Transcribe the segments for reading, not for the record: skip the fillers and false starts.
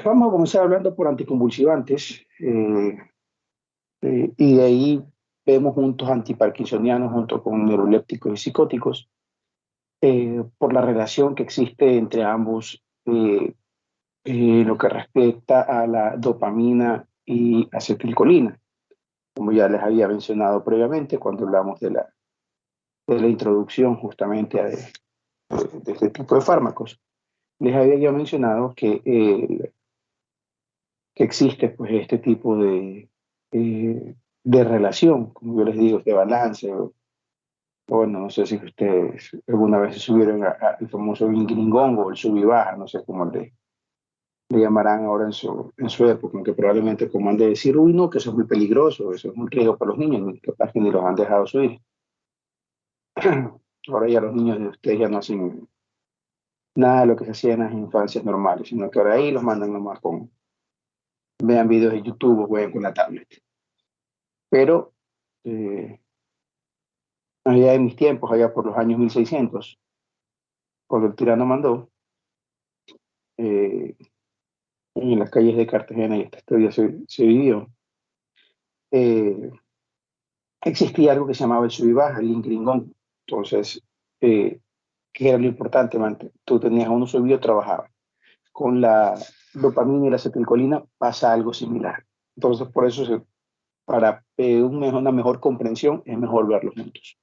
Vamos a comenzar hablando por anticonvulsivantes y de ahí vemos juntos antiparkinsonianos junto con neurolépticos y psicóticos por la relación que existe entre ambos lo que respecta a la dopamina y acetilcolina, como ya les había mencionado previamente cuando hablamos de la introducción justamente de este tipo de fármacos. Les había ya mencionado que existe pues este tipo de relación, como yo les digo, de balance. Bueno, no sé si ustedes alguna vez se subieron al famoso Gringongo o el sub y baja, no sé cómo le llamarán ahora en su época, aunque probablemente como han de decir, uy, no, que eso es muy peligroso, eso es un riesgo para los niños, ni capaz que ni los han dejado subir. Ahora ya los niños de ustedes ya no hacen nada de lo que se hacía en las infancias normales, sino que ahora ahí los mandan nomás con, vean videos de YouTube o jueguen con la tablet. Pero eh, allá en mis tiempos, allá por los años 1600, cuando el tirano mandó, eh, en las calles de Cartagena, y esta historia se vivió, eh, existía algo que se llamaba el sub y baja, el ingringón. Entonces, ¿qué era lo importante? Tú tenías uno subido, trabajaba. Con la dopamina y la acetilcolina pasa algo similar. Entonces, por eso, para una mejor comprensión, es mejor verlos juntos.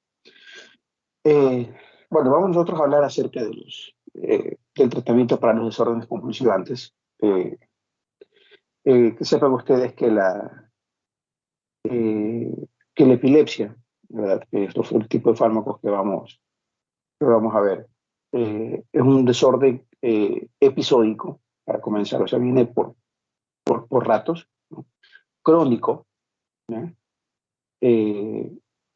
Eh, bueno, vamos nosotros a hablar acerca del tratamiento para los desórdenes compulsivantes. Que sepan ustedes eh, que la epilepsia, ¿verdad? Que estos son el tipo de fármacos que vamos a ver, es un desorden episódico, para comenzar, o sea, viene por ratos, ¿no? Crónico, ¿no? Eh,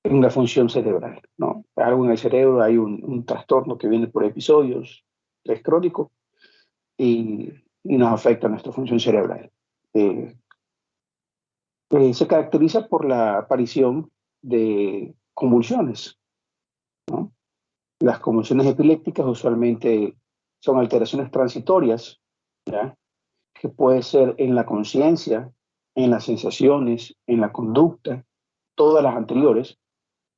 en la función cerebral, ¿no? Algo en el cerebro, hay un trastorno que viene por episodios, es crónico y nos afecta nuestra función cerebral. Eh, Se caracteriza por la aparición de convulsiones, ¿no? Las convulsiones epilépticas usualmente son alteraciones transitorias, ¿ya? Que puede ser en la conciencia, en las sensaciones, en la conducta, todas las anteriores,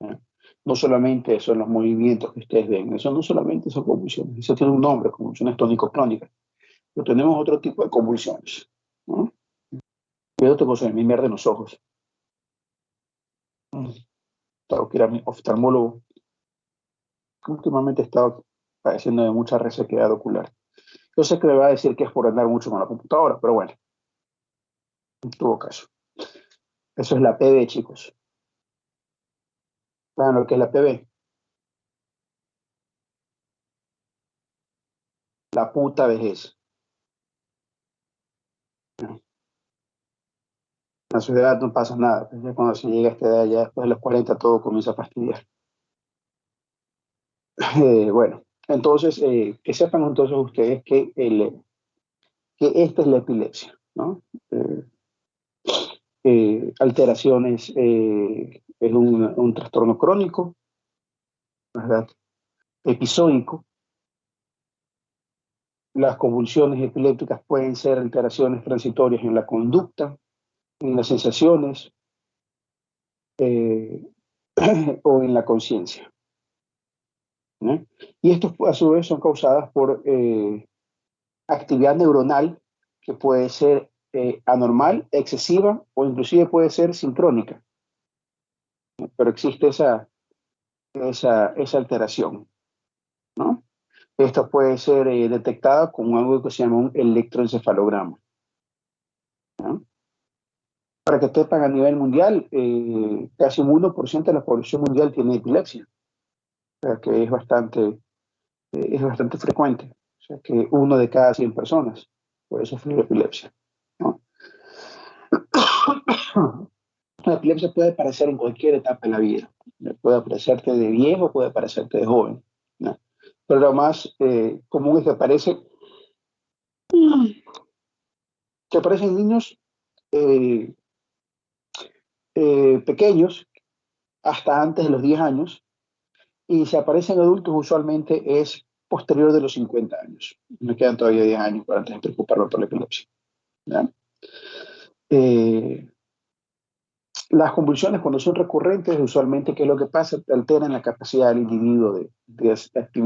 ¿ya? No solamente son los movimientos que ustedes ven, eso no solamente son convulsiones, eso tiene un nombre, convulsiones tónico-clónicas, pero tenemos otro tipo de convulsiones, ¿no? Cuidado te cosa, me mierden los ojos. Tengo que ir a mi oftalmólogo. Últimamente he estado padeciendo de mucha resequedad ocular. Yo sé que me va a decir que es por andar mucho con la computadora, pero bueno, en todo caso. Eso es la PB, chicos. ¿Saben lo que es la PB? La puta vejez. En la sociedad no pasa nada. Ya cuando se llega a esta edad, ya después de los 40, todo comienza a fastidiar. Bueno, entonces, que sepan entonces ustedes que esta es la epilepsia, ¿no? Alteraciones, es un trastorno crónico, ¿verdad? Episódico. Las convulsiones epilépticas pueden ser alteraciones transitorias en la conducta, en las sensaciones eh, o en la conciencia, ¿no? Y estos a su vez son causadas por actividad neuronal que puede ser anormal, excesiva o inclusive puede ser sincrónica, ¿no? Pero existe esa alteración, ¿no? Esto puede ser detectada con algo que se llama un electroencefalograma, ¿no? Para que sepan, a nivel mundial, casi un 1% de la población mundial tiene epilepsia, o sea que es bastante frecuente, o sea que uno de cada 100 personas puede sufrir epilepsia, ¿no? La epilepsia puede aparecer en cualquier etapa de la vida, puede aparecerte de viejo, puede aparecerte de joven, ¿no? Pero lo más común es que aparecen niños eh, pequeños hasta antes de los 10 años y si aparecen adultos usualmente es posterior de los 50 años. Me quedan todavía 10 años para antes de preocuparme por la epilepsia. ¿ya? Eh, las convulsiones, cuando son recurrentes, usualmente, ¿qué es lo que pasa? Alteran la capacidad del individuo de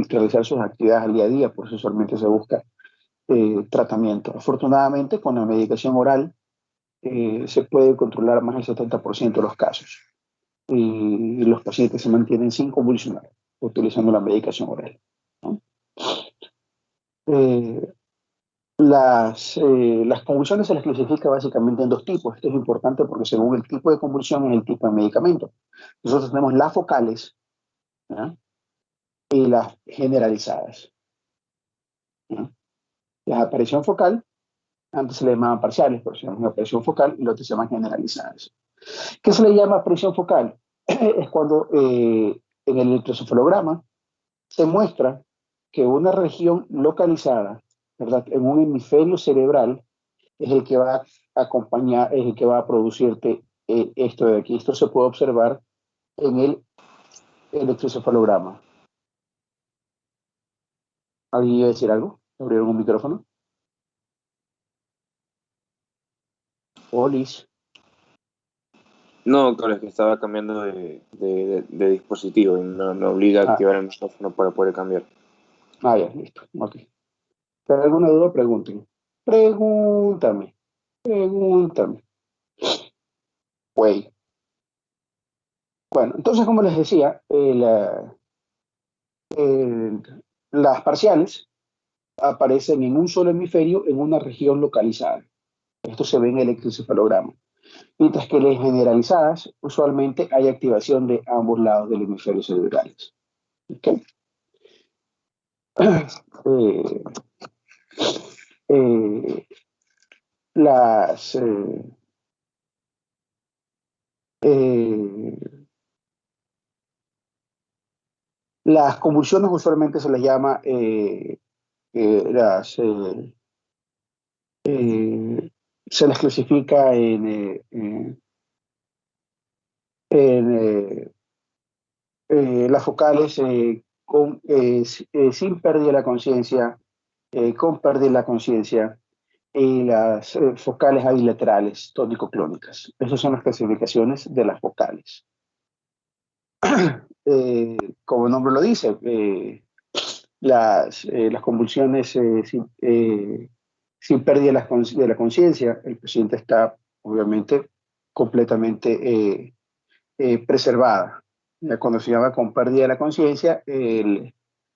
realizar sus actividades al día a día, por eso usualmente se busca tratamiento. Afortunadamente, con la medicación oral se puede controlar más del 70% de los casos y los pacientes se mantienen sin convulsionar utilizando la medicación oral, ¿no? Eh, las convulsiones se las clasifica básicamente en dos tipos. Esto es importante porque según el tipo de convulsión es el tipo de medicamento. Nosotros tenemos las focales, ¿ya? Y las generalizadas, ¿ya? La aparición focal, antes se le llamaban parciales, pero se llama aparición focal y lo otro se llaman generalizadas. ¿Qué se le llama aparición focal? Es cuando en el electroencefalograma se muestra que una región localizada, ¿verdad?, en un hemisferio cerebral es el que va a acompañar, es el que va a producirte esto de aquí. Esto se puede observar en el electroencefalograma. ¿Alguien iba a decir algo? ¿Abrieron un micrófono? Olis. No, claro, es que estaba cambiando de dispositivo y me obliga a Ah, activar el micrófono para poder cambiar. ya, listo. Ok. ¿Pero alguna duda? Pregunten. Pregúntame. Pregúntame. Güey. Bueno, entonces, como les decía, las parciales aparecen en un solo hemisferio en una región localizada. Esto se ve en el electroencefalograma. Mientras que las generalizadas, usualmente hay activación de ambos lados del hemisferio cerebral. ¿Okay? Eh, eh, las, eh, las convulsiones usualmente se les llama eh, se las clasifica en las focales sin pérdida de la conciencia, con pérdida de la conciencia, y las focales bilaterales tónico-clónicas. Esas son las clasificaciones de las focales. Como el nombre lo dice, las convulsiones sin pérdida de la conciencia, el paciente está obviamente completamente preservada. Cuando se llama con pérdida de la conciencia,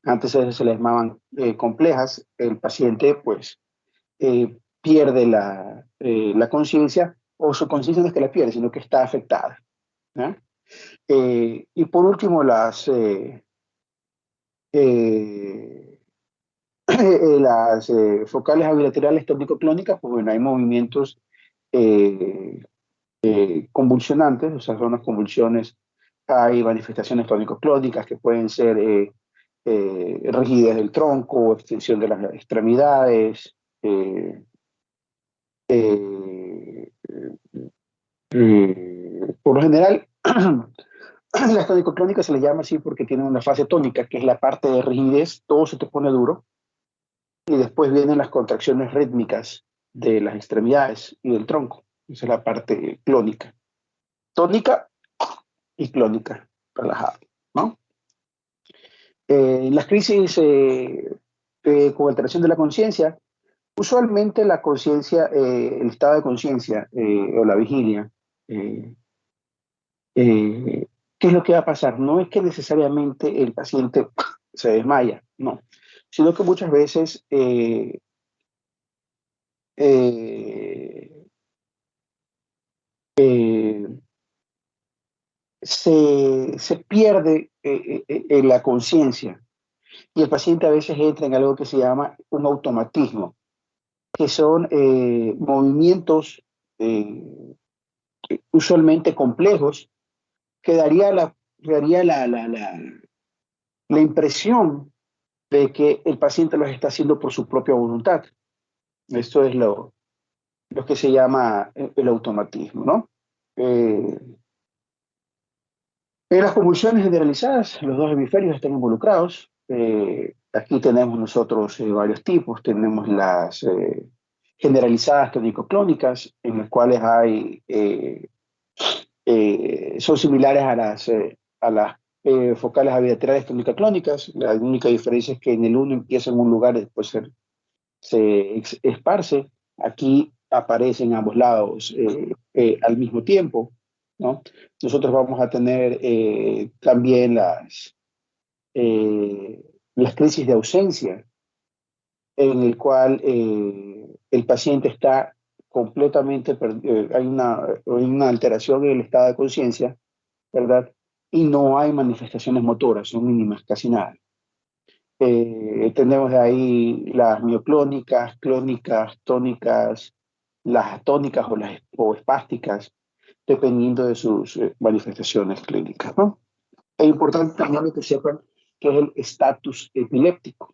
antes se les llamaban complejas, el paciente pues pierde la conciencia, o su conciencia no es que la pierde, sino que está afectada, ¿no? Y por último, eh, las focales bilaterales tónico-clónicas, pues bueno, hay movimientos eh, convulsionantes, o sea, son las convulsiones, hay manifestaciones tónico-clónicas que pueden ser rigidez del tronco, extensión de las extremidades, eh, eh, por lo general, las tónico-clónicas se les llama así porque tienen una fase tónica, que es la parte de rigidez, todo se te pone duro, y después vienen las contracciones rítmicas de las extremidades y del tronco. Esa es la parte clónica. Tónica y clónica, relajado, ¿no? Las crisis con alteración de la conciencia, usualmente la conciencia, el estado de conciencia o la vigilia, eh, ¿qué es lo que va a pasar? No es que necesariamente el paciente se desmaya, no, sino que muchas veces eh, eh, se pierde la conciencia y el paciente a veces entra en algo que se llama un automatismo, que son movimientos usualmente complejos que daría la impresión de que el paciente los está haciendo por su propia voluntad. Esto es lo que se llama el automatismo, ¿no? Eh, en las convulsiones generalizadas, los dos hemisferios están involucrados. Aquí tenemos nosotros varios tipos. Tenemos generalizadas tonicoclónicas, en las cuales son similares a las focales bilaterales tónica-clónicas. La única diferencia es que en el uno empieza en un lugar y después se esparce. Aquí aparece en ambos lados al mismo tiempo, ¿no? Nosotros vamos a tener también las crisis de ausencia, en el cual el paciente está completamente, hay una alteración en el estado de conciencia, ¿verdad? Y no hay manifestaciones motoras, son mínimas, casi nada. Tenemos de ahí las mioclónicas, clónicas, tónicas, las atónicas o espásticas, dependiendo de sus manifestaciones clínicas, ¿no? Es importante también que sepan que es el estatus epiléptico,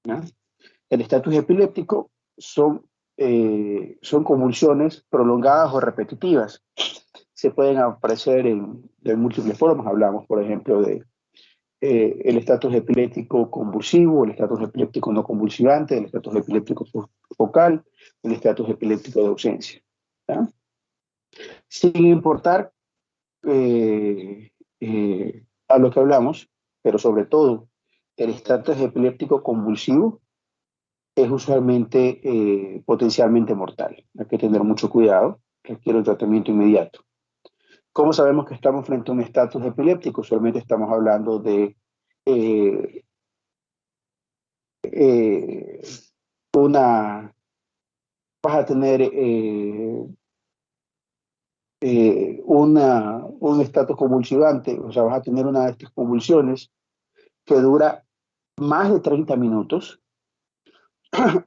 ¿no? El estatus epiléptico son convulsiones prolongadas o repetitivas. Se pueden aparecer de múltiples formas. Hablamos, por ejemplo, de el estatus epiléptico convulsivo, el estatus epiléptico no convulsivante, el estatus epiléptico focal, el estatus epiléptico de ausencia, ¿ya? Sin importar a lo que hablamos, pero sobre todo el estatus epiléptico convulsivo es usualmente potencialmente mortal. Hay que tener mucho cuidado, requiere un tratamiento inmediato. ¿Cómo sabemos que estamos frente a un estatus epiléptico? Usualmente estamos hablando de eh, eh, vas a tener un estatus convulsivante, o sea, vas a tener una de estas convulsiones que dura más de 30 minutos,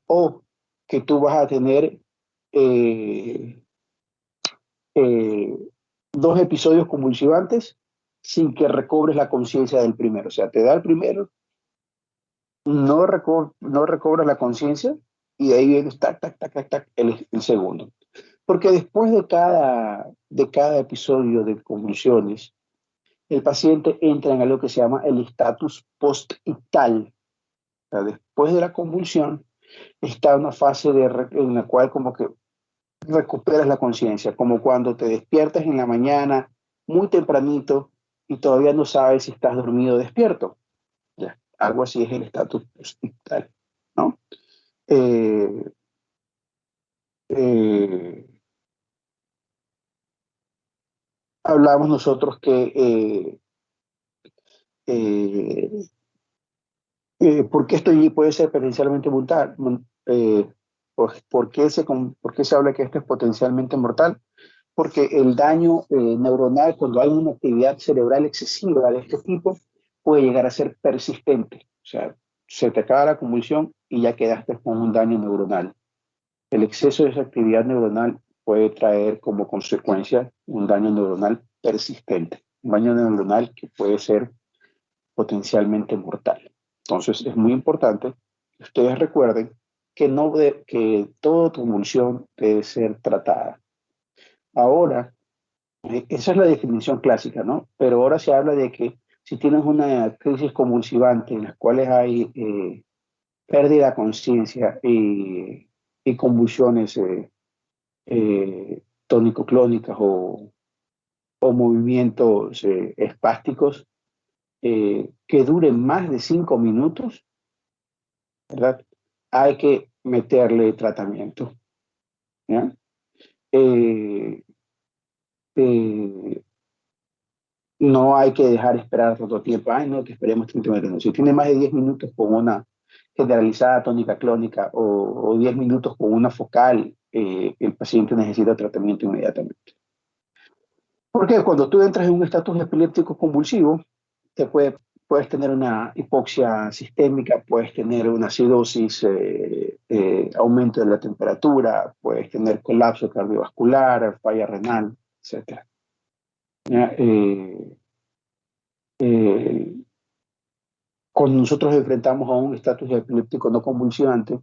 o que tú vas a tener eh, eh, dos episodios convulsivantes sin que recobres la conciencia del primero. O sea, te da el primero, no recobras la conciencia y de ahí viene tac, tac, tac, tac, tac, el segundo. Porque después de cada episodio de convulsiones, el paciente entra en algo que se llama el estatus postictal. O sea, después de la convulsión, está una fase en la cual como que recuperas la conciencia, como cuando te despiertas en la mañana muy tempranito y todavía no sabes si estás dormido o despierto. Ya, algo así es el estatus postictal, ¿no? Eh, eh, Hablamos nosotros que eh, ¿por qué esto puede ser potencialmente mortal? ¿Por qué se habla que esto es potencialmente mortal? Porque el daño neuronal, cuando hay una actividad cerebral excesiva de este tipo, puede llegar a ser persistente. O sea, se te acaba la convulsión y ya quedaste con un daño neuronal. El exceso de esa actividad neuronal puede traer como consecuencia un daño neuronal persistente, un daño neuronal que puede ser potencialmente mortal. Entonces, es muy importante que ustedes recuerden que toda convulsión debe ser tratada. Ahora, esa es la definición clásica, ¿no? Pero ahora se habla de que si tienes una crisis convulsivante en las cuales hay pérdida de conciencia y convulsiones tónico-clónicas o movimientos espásticos que duren más de 5 minutos, ¿verdad? Hay que meterle tratamiento, ¿ya? Eh, eh, no hay que dejar esperar tanto tiempo. Ay, no, que esperemos 30 minutos. Si tiene más de 10 minutos con una generalizada tónica clónica o 10 minutos con una focal, el paciente necesita tratamiento inmediatamente. Porque cuando tú entras en un estatus epiléptico convulsivo, puedes tener una hipoxia sistémica, puedes tener una acidosis, aumento de la temperatura, puedes tener colapso cardiovascular, falla renal, etc. ¿Ya? Cuando nosotros enfrentamos a un estatus epiléptico no convulsivante,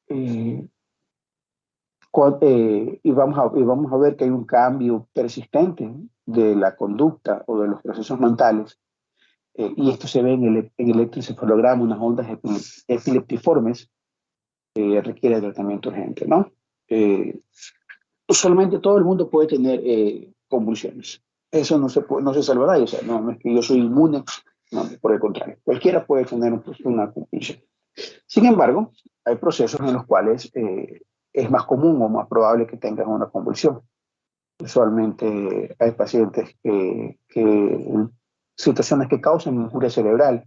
eh, y vamos a ver que hay un cambio persistente de la conducta o de los procesos mentales, y esto se ve en el electroencefalograma, unas ondas epileptiformes, requiere tratamiento urgente, ¿no? Usualmente todo el mundo puede tener convulsiones. Eso no se salvará, o sea, no es que yo soy inmune, no, por el contrario, cualquiera puede tener una convulsión. Sin embargo, hay procesos en los cuales es más común o más probable que tengan una convulsión. Usualmente hay pacientes situaciones que causan injuria cerebral,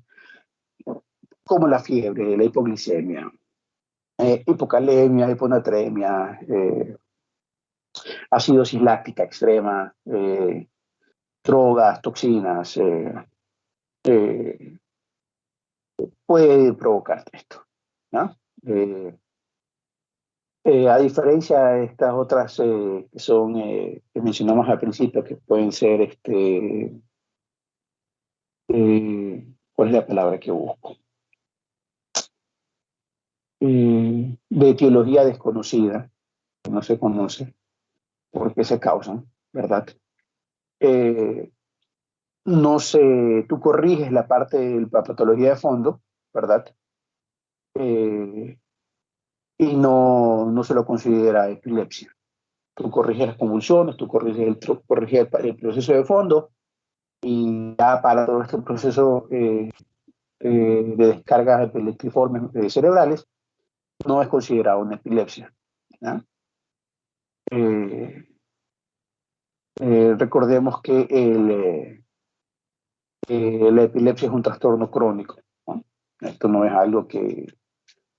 como la fiebre, la hipoglicemia, hipocalemia, hiponatremia, acidosis láctica extrema, drogas, toxinas, eh, puede provocar esto, ¿no? A diferencia de estas otras que son, que mencionamos al principio, que pueden ser, ¿cuál es la palabra que busco? De etiología desconocida, que no se conoce por qué se causan, ¿verdad? Eh, no sé, tú corriges la parte de la patología de fondo, ¿verdad? Eh, y no se lo considera epilepsia. Tú corriges las convulsiones, tú corriges el proceso de fondo y ya para todo este proceso de descargas epileptiformes cerebrales no es considerado una epilepsia, ¿ya? Eh, recordemos que la epilepsia es un trastorno crónico, ¿no? Esto no es algo que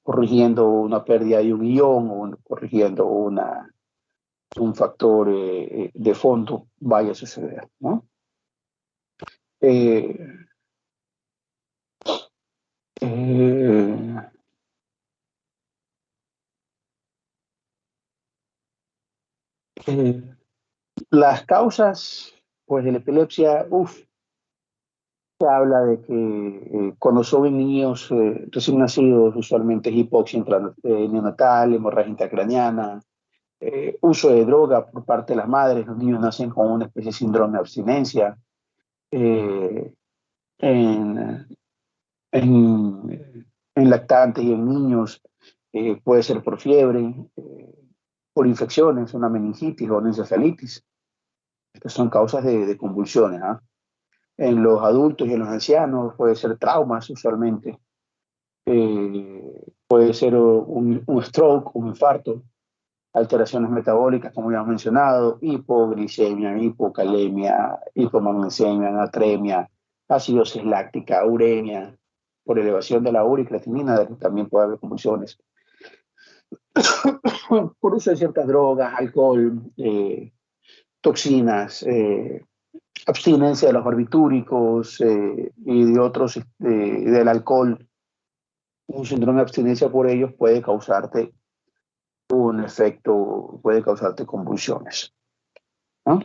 corrigiendo una pérdida de un ion o corrigiendo un factor de fondo vaya a suceder, ¿no? Eh, eh, eh, las causas pues, de la epilepsia, se habla de que cuando son niños recién nacidos, usualmente es hipoxia neonatal, hemorragia intracraniana, uso de droga por parte de las madres, los niños nacen con una especie de síndrome de abstinencia. Eh, en, en lactantes y en niños puede ser por fiebre, por infecciones, una meningitis o una encefalitis. Estas son causas de convulsiones, ¿ah? En los adultos y en los ancianos puede ser traumas usualmente, puede ser un stroke, un infarto, alteraciones metabólicas, como ya hemos mencionado, hipoglicemia, hipocalemia, hipomagnesemia, natremia, acidosis láctica, uremia, por elevación de la urea y creatinina, también puede haber convulsiones. Por uso de ciertas drogas, alcohol, toxinas, abstinencia de los barbitúricos y de otros, del alcohol, un síndrome de abstinencia por ellos puede causarte un efecto, puede causarte convulsiones, ¿no?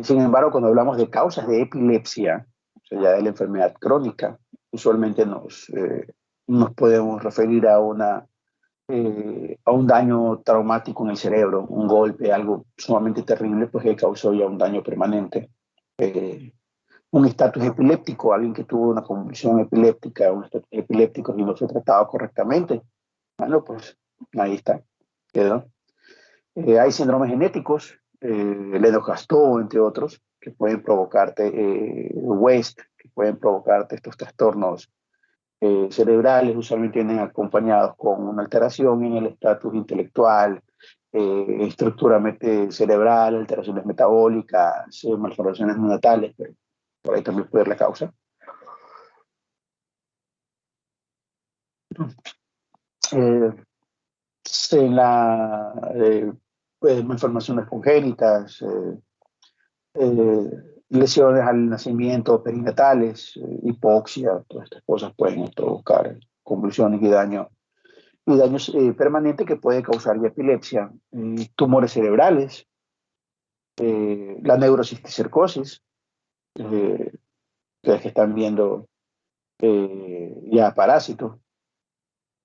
Sin embargo, cuando hablamos de causas de epilepsia, o sea, ya de la enfermedad crónica, usualmente nos podemos referir a un daño traumático en el cerebro, un golpe, algo sumamente terrible, pues que causó ya un daño permanente. Un estatus epiléptico, alguien que tuvo una convulsión epiléptica, un estatus epiléptico y no fue tratado correctamente, bueno, pues ahí está, quedó. Hay síndromes genéticos, Lennox-Gastaut, entre otros, que pueden provocarte West, que pueden provocarte estos trastornos cerebrales, usualmente vienen acompañados con una alteración en el estatus intelectual, estructura cerebral, alteraciones metabólicas, malformaciones neonatales, pero por ahí también puede ser la causa. Eh, en malformaciones congénitas, lesiones al nacimiento perinatales, hipoxia, todas estas cosas pueden provocar convulsiones y daños permanentes que puede causar ya epilepsia, tumores cerebrales, la neurocisticercosis, ustedes que están viendo ya parásitos,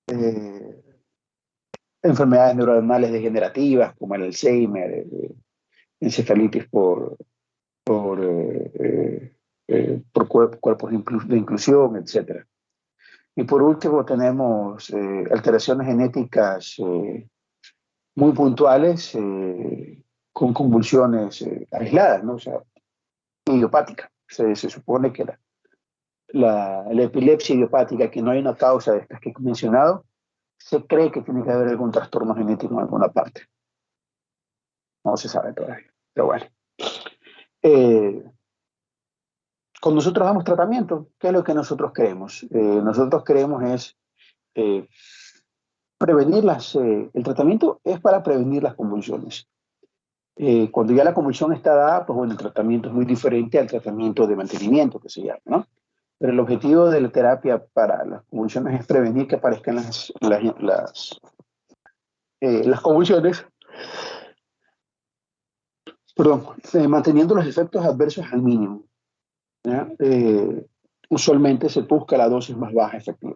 eh, enfermedades neuronales degenerativas como el Alzheimer, encefalitis por cuerpos de inclusión, etc. Y por último tenemos alteraciones genéticas muy puntuales con convulsiones aisladas, ¿no? O sea, idiopática. Se supone que la epilepsia idiopática, que no hay una causa de estas que he mencionado, se cree que tiene que haber algún trastorno genético en alguna parte. No se sabe todavía, pero bueno. Cuando nosotros damos tratamiento, ¿qué es lo que nosotros creemos? Nosotros creemos es eh, el tratamiento es para prevenir las convulsiones. Cuando ya la convulsión está dada, pues bueno, el tratamiento es muy diferente al tratamiento de mantenimiento que se llama, ¿no? Pero el objetivo de la terapia para las convulsiones es prevenir que aparezcan las convulsiones, perdón, manteniendo los efectos adversos al mínimo, ¿ya? Usualmente se busca la dosis más baja efectiva.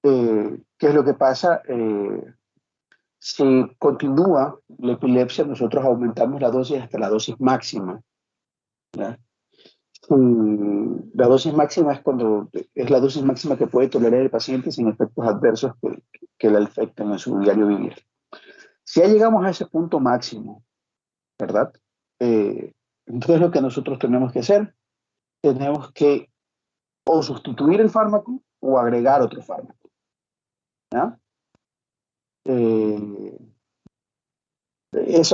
¿Qué es lo que pasa? Si continúa la epilepsia, nosotros aumentamos la dosis hasta la dosis máxima, ¿ya? La dosis máxima es la dosis máxima que puede tolerar el paciente sin efectos adversos que le afecten en su diario vivir. Si ya llegamos a ese punto máximo, ¿verdad? Entonces lo que nosotros tenemos que hacer, tenemos que o sustituir el fármaco o agregar otro fármaco, ¿ya? Eh,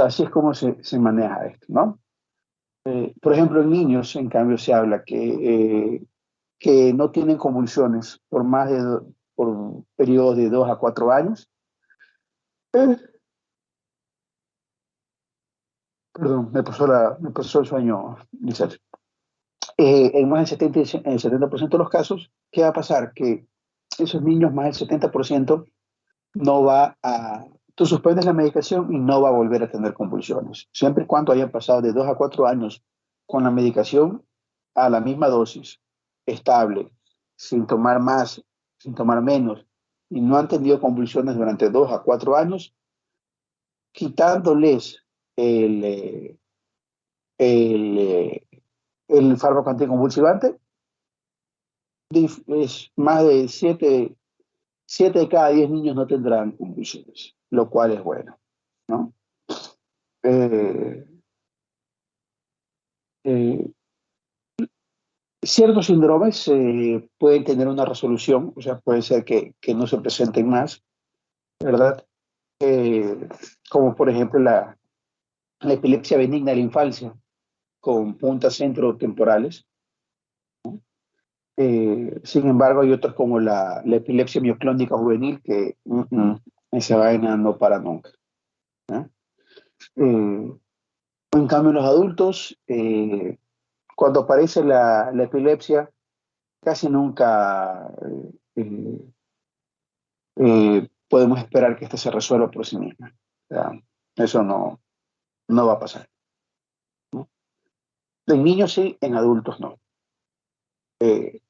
así es como se maneja esto, ¿no? Por ejemplo, en niños, en cambio, se habla que no tienen convulsiones por periodos de 2 a 4 años. Eh, Perdón, me pasó el sueño, Lizeth. En más del 70% de los casos, ¿qué va a pasar? Que esos niños, más del 70%, no va a... Tú suspendes la medicación y no va a volver a tener convulsiones. Siempre y cuando hayan pasado de 2 a 4 años con la medicación a la misma dosis, estable, sin tomar más, sin tomar menos, y no han tenido convulsiones durante 2 a 4 años, quitándoles el, el, el fármaco anticonvulsivante, es más de 7 de cada 10 niños no tendrán convulsiones, lo cual es bueno, ¿no? Eh, eh, Ciertos síndromes pueden tener una resolución, o sea, puede ser que no se presenten más, ¿verdad? Como por ejemplo la epilepsia benigna de la infancia, con puntas centrotemporales. Sin embargo, hay otros como la epilepsia mioclónica juvenil, que esa vaina no para nunca, ¿no? En cambio, en los adultos, cuando aparece la epilepsia, casi nunca podemos esperar que esta se resuelva por sí misma. O sea, eso no va a pasar, ¿no? En niños sí, en adultos no. Eh,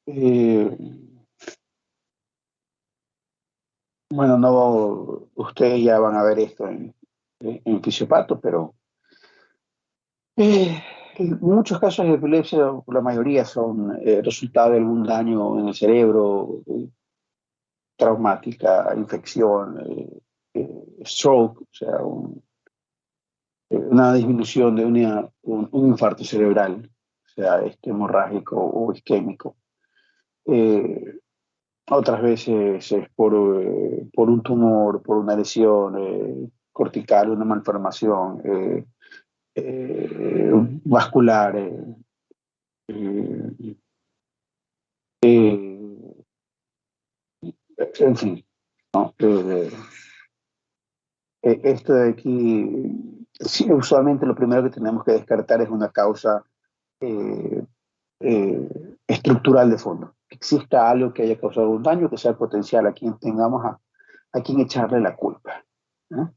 eh, bueno, no, ustedes ya van a ver esto en Fisiopato, pero en muchos casos de epilepsia, la mayoría son resultado de algún daño en el cerebro, traumática, infección, stroke, o sea, una disminución de un infarto cerebral, o sea, hemorrágico o isquémico. Eh, Otras veces es por un tumor, por una lesión cortical, una malformación vascular. Eh, eh, en fin, ¿no? Esto de aquí, sí, usualmente lo primero que tenemos que descartar es una causa eh, estructural de fondo. Que exista algo que haya causado un daño, que sea potencial a quien tengamos a quien echarle la culpa, ¿no?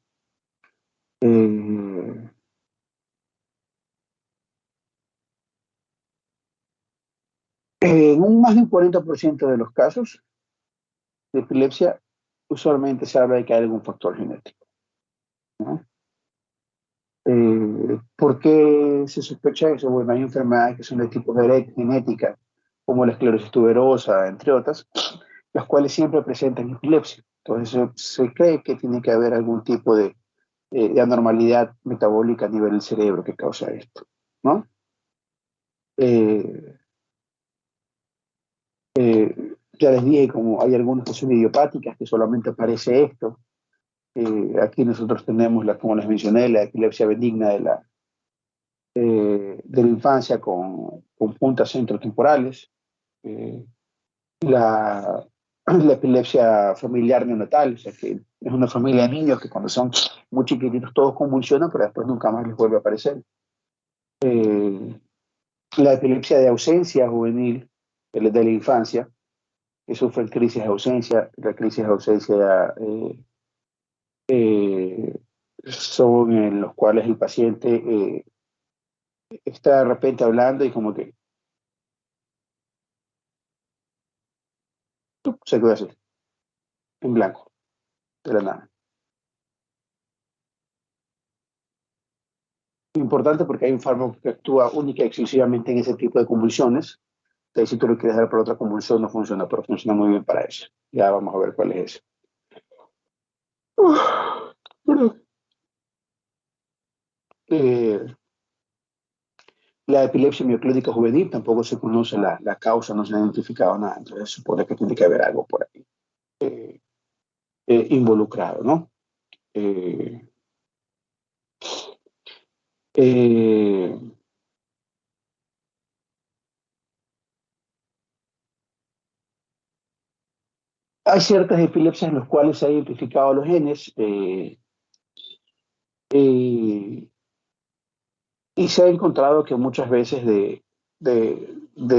Eh, en un más de un 40% de los casos de epilepsia, usualmente se habla de que hay algún factor genético, ¿no? ¿Por qué se sospecha eso? Bueno, hay enfermedades que son de tipo genética, como la esclerosis tuberosa, entre otras, las cuales siempre presentan epilepsia. Entonces se cree que tiene que haber algún tipo de anormalidad metabólica a nivel del cerebro que causa esto, ¿no? Eh, ya les dije, como hay algunas que son idiopáticas, que solamente aparece esto. Aquí nosotros tenemos, como les mencioné, la epilepsia benigna de la infancia con puntas centrotemporales, eh, la, la epilepsia familiar neonatal, o sea que es una familia de niños que cuando son muy chiquititos todos convulsionan, pero después nunca más les vuelve a aparecer. Eh, la epilepsia de ausencia juvenil, de la infancia, que sufren crisis de ausencia, la crisis de ausencia eh, son en los cuales el paciente está de repente hablando y como que se queda así, en blanco, de la nada. Importante porque hay un fármaco que actúa única y exclusivamente en ese tipo de convulsiones. Entonces, si tú lo quieres dar por otra convulsión, no funciona, pero funciona muy bien para eso. Ya vamos a ver cuál es ese. Perdón. Eh, la epilepsia mioclónica juvenil tampoco se conoce la causa, no se ha identificado nada. Entonces, se supone que tiene que haber algo por ahí eh, involucrado, ¿no? Eh, eh, hay ciertas epilepsias en las cuales se han identificado los genes eh, y se ha encontrado que muchas veces de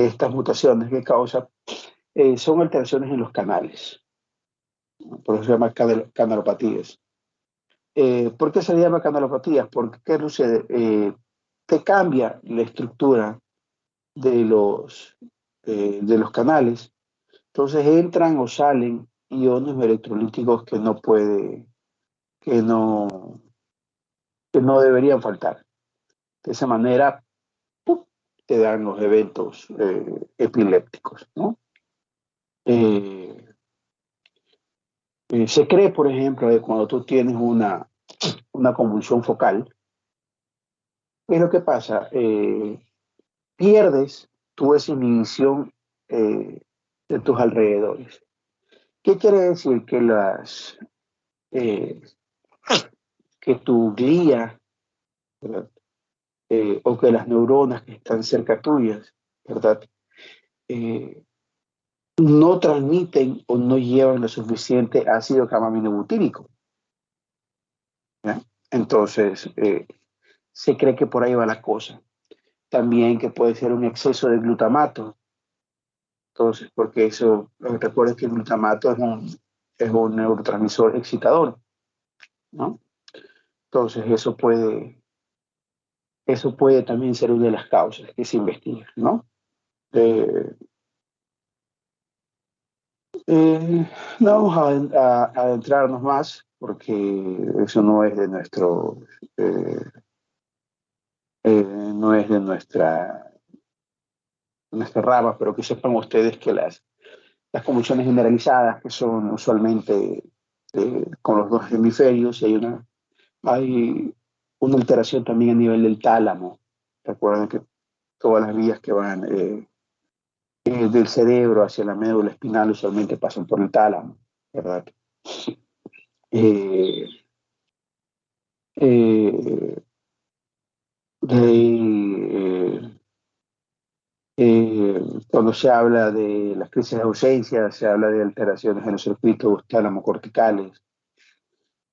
estas mutaciones que causan son alteraciones en los canales, ¿no? Por eso se llama canalopatías. ¿Por qué se le llama canalopatías? Porque ¿qué sucede? Te cambia la estructura de los canales, entonces entran o salen iones electrolíticos que no, que no deberían faltar. De esa manera, ¡pum!, te dan los eventos epilépticos, ¿no? Eh, se cree, por ejemplo, que cuando tú tienes una convulsión focal, ¿qué es lo que pasa? Pierdes tu esa inhibición de tus alrededores. ¿Qué quiere decir? Eh, que tu glía, ¿verdad? O que las neuronas que están cerca tuyas, ¿verdad? Eh, no transmiten o no llevan lo suficiente ácido gamma-aminobutírico, ¿ya? Entonces, se cree que por ahí va la cosa. También que puede ser un exceso de glutamato. Entonces, porque eso, recuerden que el glutamato es un neurotransmisor excitador, ¿no? Entonces, eso puede también ser una de las causas que se investigan, ¿no? Eh, no vamos a adentrarnos más porque eso no es de eh, no es de nuestra rama, pero que sepan ustedes que las convulsiones generalizadas, que son usualmente con los dos hemisferios, y hay una alteración también a nivel del tálamo. Recuerden que todas las vías que van del cerebro hacia la médula espinal usualmente pasan por el tálamo, ¿verdad? Eh, eh, de, cuando se habla de las crisis de ausencia, se habla de alteraciones en los circuitos tálamo-corticales.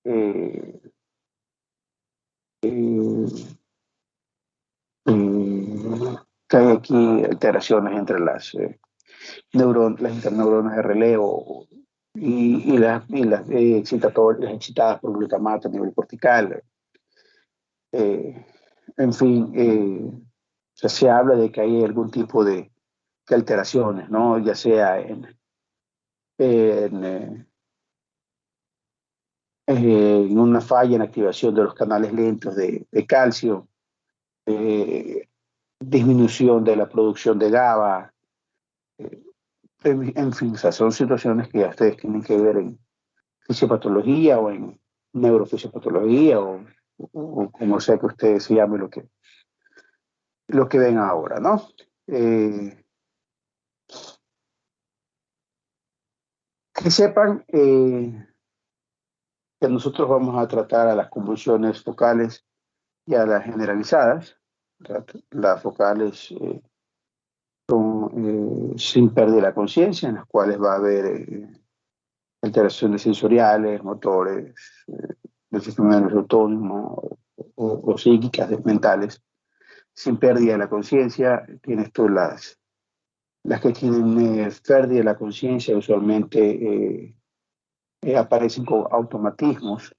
Eh, eh, que hay aquí alteraciones entre las interneuronas de relevo y las excitadas por glutamato a nivel cortical. Eh, en fin, o sea, se habla de que hay algún tipo de alteraciones, ¿no? Ya sea en, eh, en una falla en activación de los canales lentos de calcio, eh, disminución de la producción de GABA, En fin, o sea, son situaciones que ya ustedes tienen que ver en fisiopatología o en neurofisiopatología o como sea que ustedes se llame lo que ven ahora, ¿no? Eh, que sepan que nosotros vamos a tratar a las convulsiones focales y a las generalizadas. ¿Verdad? Las focales son sin pérdida de la conciencia, en las cuales va a haber alteraciones sensoriales, motores, del sistema nervioso autónomo o psíquicas, mentales, sin pérdida de la conciencia. Tienes tú las que tienen pérdida de la conciencia, usualmente aparecen con automatismos.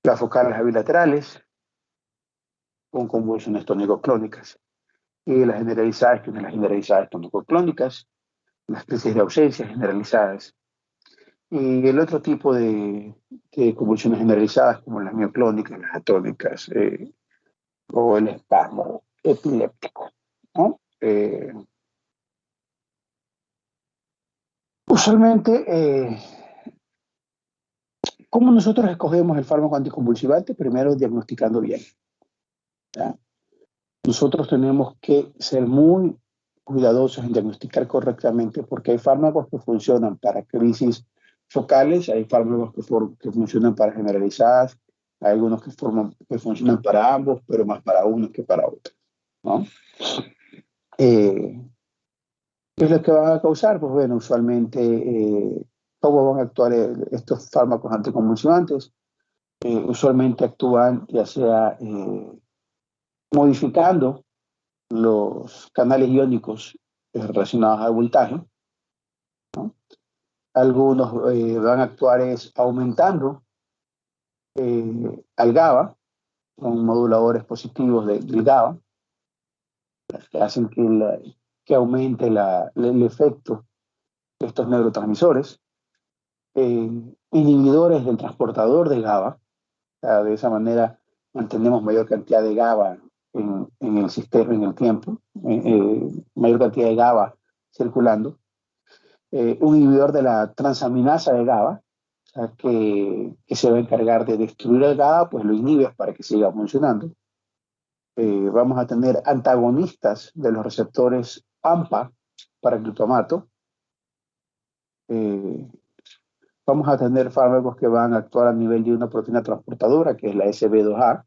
Las focales bilaterales, con convulsiones tónico-clónicas. Y las generalizadas, que son las generalizadas tónico-clónicas, las crisis de ausencia generalizadas. Y el otro tipo de convulsiones generalizadas, como las mioclónicas, las atónicas, o el espasmo epiléptico, ¿no? Usualmente, ¿cómo nosotros escogemos el fármaco anticonvulsivante? Primero, diagnosticando bien. ¿Ya? Nosotros tenemos que ser muy cuidadosos en diagnosticar correctamente porque hay fármacos que funcionan para crisis focales, hay fármacos que funcionan para generalizadas, hay algunos que funcionan para ambos, pero más para unos que para otros, ¿no? Eh, ¿Qué es lo que van a causar? Pues bueno, usualmente, ¿cómo van a actuar estos fármacos anticonvulsivantes? Usualmente actúan ya sea modificando los canales iónicos relacionados al voltaje, ¿no? Algunos van a actuar es aumentando al GABA, son moduladores positivos del GABA, que hacen que aumente el efecto de estos neurotransmisores. Inhibidores del transportador de GABA, o sea, de esa manera mantenemos mayor cantidad de GABA en el sistema, en el tiempo, mayor cantidad de GABA circulando. Un inhibidor de la transaminasa de GABA, o sea, que se va a encargar de destruir el GABA, pues lo inhibes para que siga funcionando. Vamos a tener antagonistas de los receptores AMPA para glutamato. Vamos a tener fármacos que van a actuar a nivel de una proteína transportadora, que es la SB2A.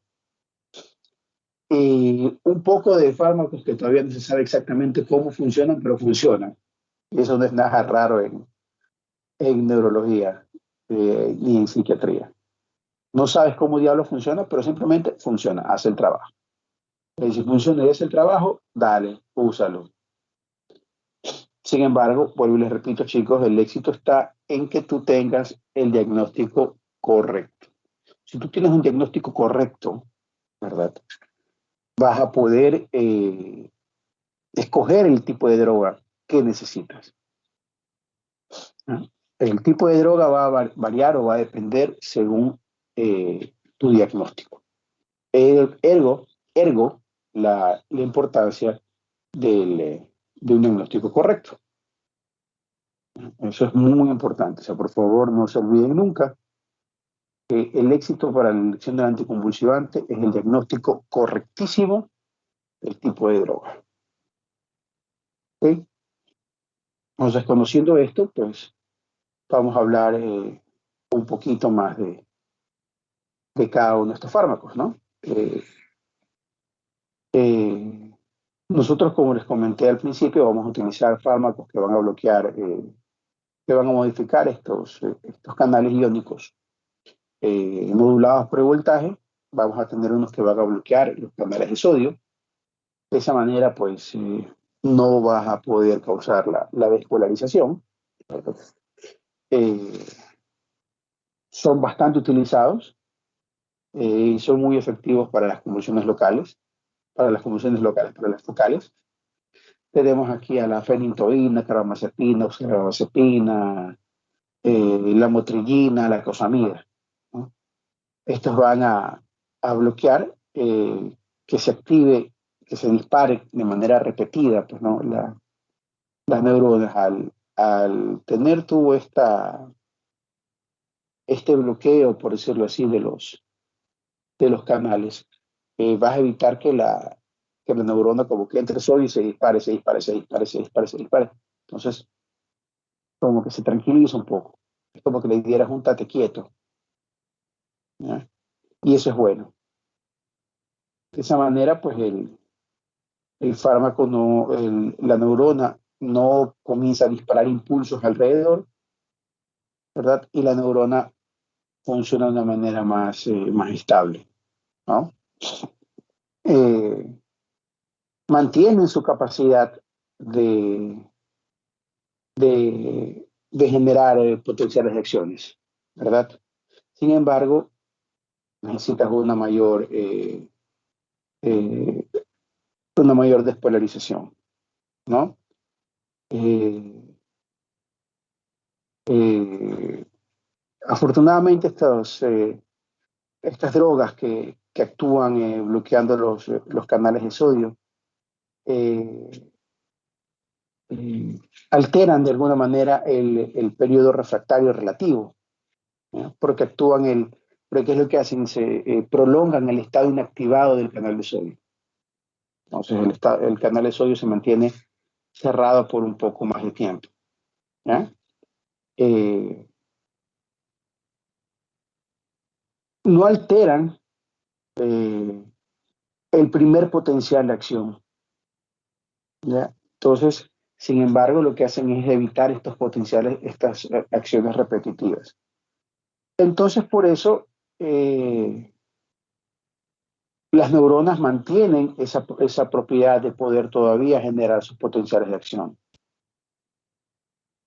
Y un poco de fármacos que todavía no se sabe exactamente cómo funcionan, pero funcionan. Y eso no es nada raro en neurología ni en psiquiatría. No sabes cómo diablo funciona, pero simplemente funciona, hace el trabajo. Y si funciona y hace el trabajo, dale, úsalo. Sin embargo, vuelvo y les repito, chicos, el éxito está en que tú tengas el diagnóstico correcto. Si tú tienes un diagnóstico correcto, ¿verdad? Vas a poder escoger el tipo de droga que necesitas. ¿No? El tipo de droga va a variar o va a depender según tu diagnóstico. Ergo la importancia de un diagnóstico correcto. Eso es muy importante. O sea, por favor, no se olviden nunca que el éxito para la elección del anticonvulsivante es el diagnóstico correctísimo del tipo de droga. ¿Okay? Entonces, conociendo esto, pues vamos a hablar un poquito más de cada uno de estos fármacos, ¿no? Nosotros, como les comenté al principio, vamos a utilizar fármacos que van a bloquear, que van a modificar estos canales iónicos modulados por el voltaje. Vamos a tener unos que van a bloquear los canales de sodio. De esa manera, pues, no vas a poder causar la despolarización. Eh, Son bastante utilizados y son muy efectivos para las convulsiones locales, para las focales. Tenemos aquí a la fenitoína, carbamazepina, oxcarbazepina, la motrillina, la cosamida, ¿no? Estos van a bloquear que se active, que se dispare de manera repetida, pues, ¿no? las neuronas, al tener tú este bloqueo, por decirlo así, de los canales, vas a evitar que la neurona como que entre solo y se dispare, se dispare, se dispare, se dispare, se dispare. Entonces, como que se tranquiliza un poco. Es como que le dieras un tate quieto, ¿ya? Y eso es bueno. De esa manera, pues el fármaco no, la neurona no comienza a disparar impulsos alrededor, ¿verdad? Y la neurona funciona de una manera más estable, ¿no? Eh, Mantienen su capacidad de, de generar potenciales de acciones, ¿verdad? Sin embargo, necesitas eh, una mayor despolarización, ¿no? Eh, eh, Afortunadamente, estas drogas que actúan bloqueando los canales de sodio eh, eh, alteran de alguna manera el periodo refractario relativo, ¿no? Porque ¿qué es lo que hacen? Se prolongan el estado inactivado del canal de sodio. Entonces el canal de sodio se mantiene cerrado por un poco más de tiempo, ¿ya? Eh, no alteran eh, el primer potencial de acción, ¿ya? Entonces, sin embargo, lo que hacen es evitar estos potenciales, estas acciones repetitivas. Entonces, por eso, las neuronas mantienen esa propiedad de poder todavía generar sus potenciales de acción.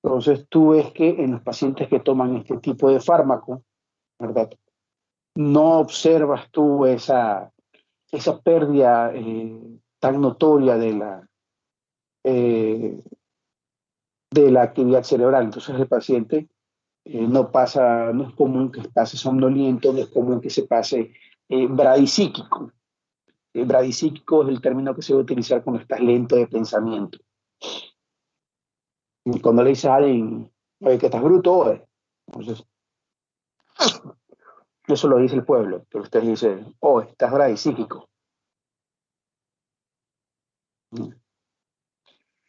Entonces, tú ves que en los pacientes que toman este tipo de fármaco, ¿verdad? No observas tú esa pérdida tan notoria eh, de la actividad cerebral. Entonces, el paciente no es común que pase somnoliento, no es común que se pase bradisíquico. Bradisíquico es el término que se debe utilizar cuando estás lento de pensamiento. Y cuando le dices a alguien, oye, que estás bruto, oye. Entonces, eso lo dice el pueblo, pero usted dice, oh, estás bradisíquico.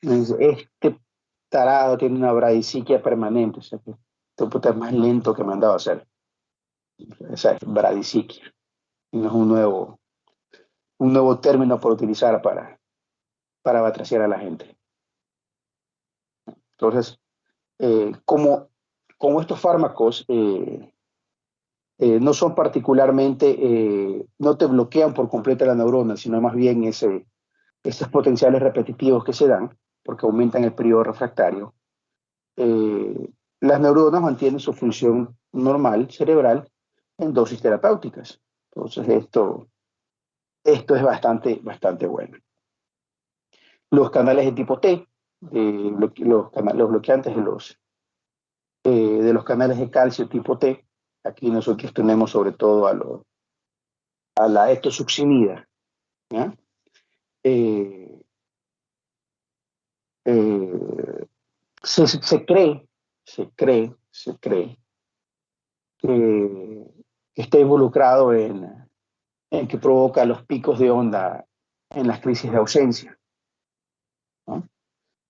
Dice, este tarado tiene una bradisiquia permanente, o sea que este puta es más lento que me han dado a hacer. Esa es bradisiquia. Y no es un nuevo término por utilizar para batraciar a la gente. Entonces, como estos fármacos no son particularmente, no te bloquean por completo la neurona, sino más bien esos potenciales repetitivos que se dan, porque aumentan el periodo refractario, las neuronas mantienen su función normal cerebral en dosis terapéuticas. Entonces, esto es bastante bueno. Los canales de tipo T, los bloqueantes de los canales de calcio tipo T, aquí nosotros tenemos sobre todo a la etosuximida, ¿ya? Eh, eh, se cree que está involucrado en que provoca los picos de onda en las crisis de ausencia, ¿no?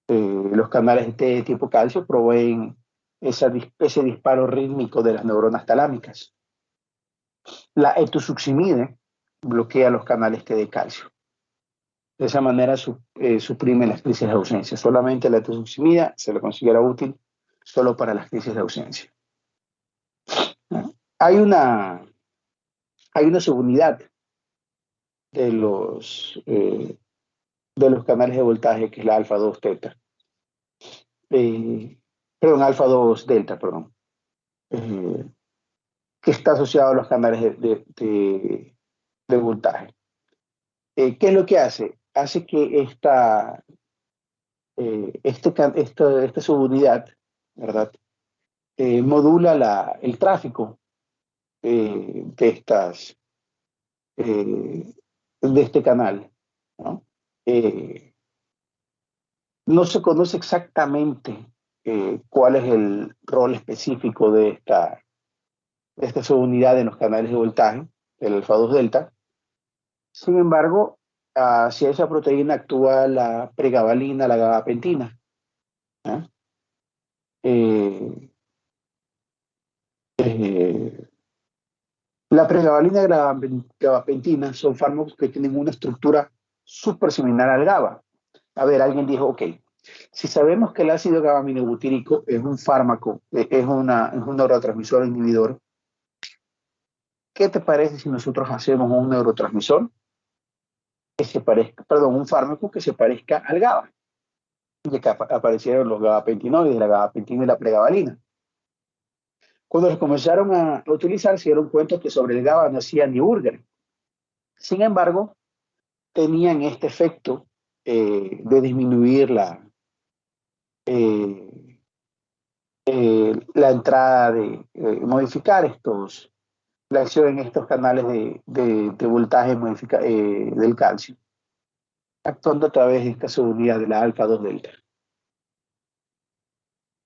Los canales de T de tipo calcio proveen ese disparo rítmico de las neuronas talámicas. La etosuximida bloquea los canales T de calcio. De esa manera suprime las crisis de ausencia. Solamente la etosuximida se le considera útil solo para las crisis de ausencia, ¿no? Hay una subunidad de los canales de voltaje que es la alfa 2 teta. Perdón, alfa 2 delta, perdón. Eh, que está asociado a los canales de voltaje. ¿Qué es lo que hace? Hace que esta subunidad, ¿verdad? Modula el tráfico de de este canal, ¿no? Eh, No se conoce exactamente cuál es el rol específico de esta subunidad en los canales de voltaje, el alfa-2 delta. Sin embargo, hacia esa proteína actúa la pregabalina, la gabapentina. ¿Ah? Eh, eh, la pregabalina y la gabapentina son fármacos que tienen una estructura súper similar al GABA. A ver, alguien dijo, ok, si sabemos que el ácido gamma-aminobutírico es un fármaco, es un neurotransmisor inhibidor, ¿qué te parece si nosotros hacemos un neurotransmisor que se parezca, perdón, un fármaco que se parezca al GABA? Y que aparecieron los gabapentinoides, la gabapentina y la pregabalina. Cuando los comenzaron a utilizar, se dieron cuenta que sobre el GABA no hacía ni burger. Sin embargo, tenían este efecto de disminuir eh, la entrada de modificar la acción en estos canales de voltaje del calcio, actuando a través de esta subunidad de la alfa-2 delta.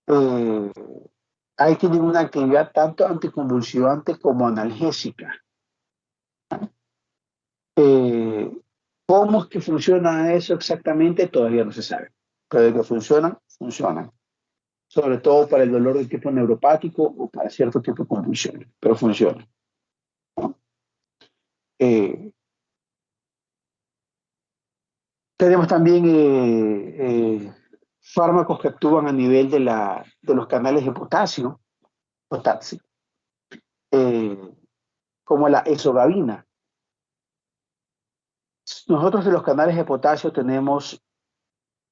Eh, Ahí tienen una actividad tanto anticonvulsivante como analgésica. Eh, ¿Cómo es que funciona eso exactamente? Todavía no se sabe. Pero de que funcionan, funcionan. Sobre todo para el dolor de tipo neuropático o para cierto tipo de convulsiones, pero funcionan. ¿No? Eh, Tenemos también fármacos que actúan a nivel de los canales de potasio, eh, como la esogavina. Nosotros de los canales de potasio tenemos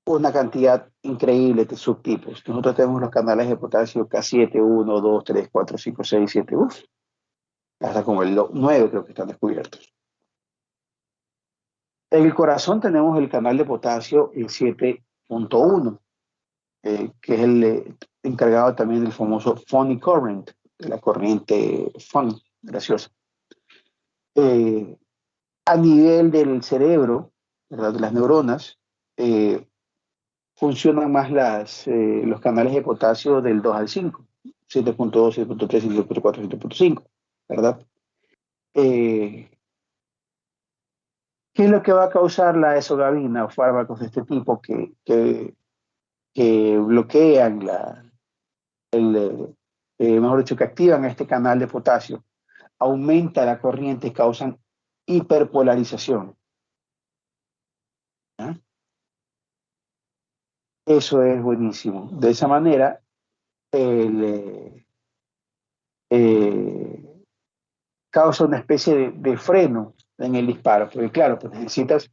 una cantidad increíble de subtipos. Nosotros tenemos los canales de potasio K7, 1, 2, 3, 4, 5, 6, 7, hasta como el 9 creo que están descubiertos. En el corazón tenemos el canal de potasio el 7.1, que es el encargado también del famoso funny current, de la corriente funny, graciosa. Eh, a nivel del cerebro, ¿verdad? De las neuronas, funcionan más los canales de potasio del 2 al 5, 7.2, 7.3, 7.4, 7.5, ¿verdad? ¿Qué es lo que va a causar la esogavina o fármacos de este tipo que bloquean mejor dicho, que activan este canal de potasio? Aumenta la corriente y causan hiperpolarización. ¿Ya? Eso es buenísimo. De esa manera, el, eh, causa una especie de freno en el disparo, porque claro, pues necesitas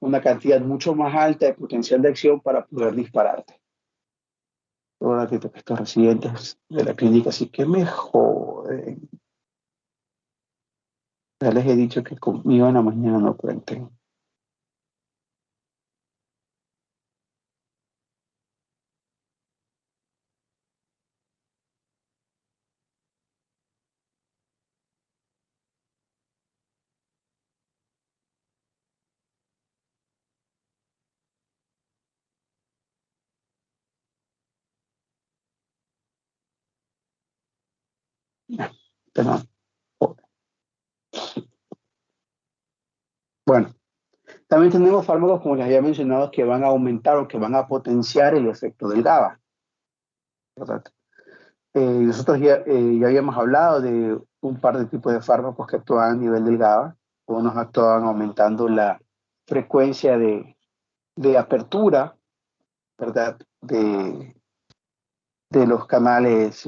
una cantidad mucho más alta de potencial de acción para poder dispararte. Un ratito que estos residentes de la clínica sí que me joden. Ya les he dicho que conmigo en la mañana no cuenten. Pero, bueno, también tenemos fármacos, como les había mencionado, que van a aumentar o que van a potenciar el efecto del GABA, ¿verdad? Nosotros ya habíamos hablado de un par de tipos de fármacos que actúan a nivel del GABA. Unos actúan aumentando la frecuencia de apertura, ¿verdad? De los canales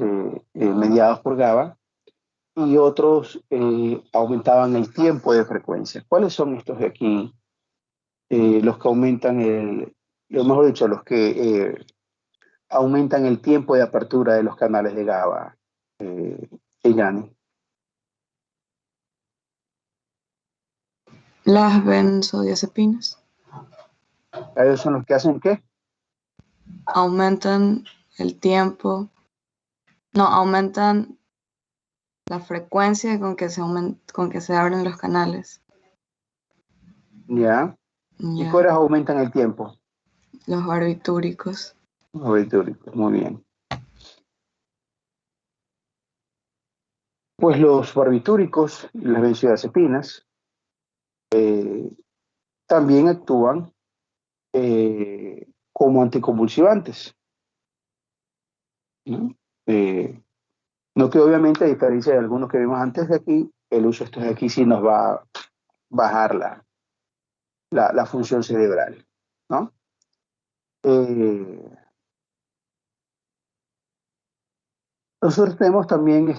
mediados por GABA, y otros aumentaban el tiempo de frecuencia. ¿Cuáles son estos de aquí? Los que aumentan lo mejor dicho, los que aumentan el tiempo de apertura de los canales de GABA, Yani. Las benzodiazepinas Ellos son los que hacen ¿qué? aumentan el tiempo, no, aumentan la frecuencia con que con que se abren los canales. Ya. ¿Y Ya. cuáles aumentan el tiempo? Los barbitúricos. Barbitúricos, muy bien. Pues los barbitúricos, las benzodiazepinas, también actúan como anticonvulsivantes, ¿no? No que obviamente, a diferencia de algunos que vimos antes de aquí, el uso de estos de aquí sí nos va a bajar la función cerebral, ¿no? Nosotros tenemos también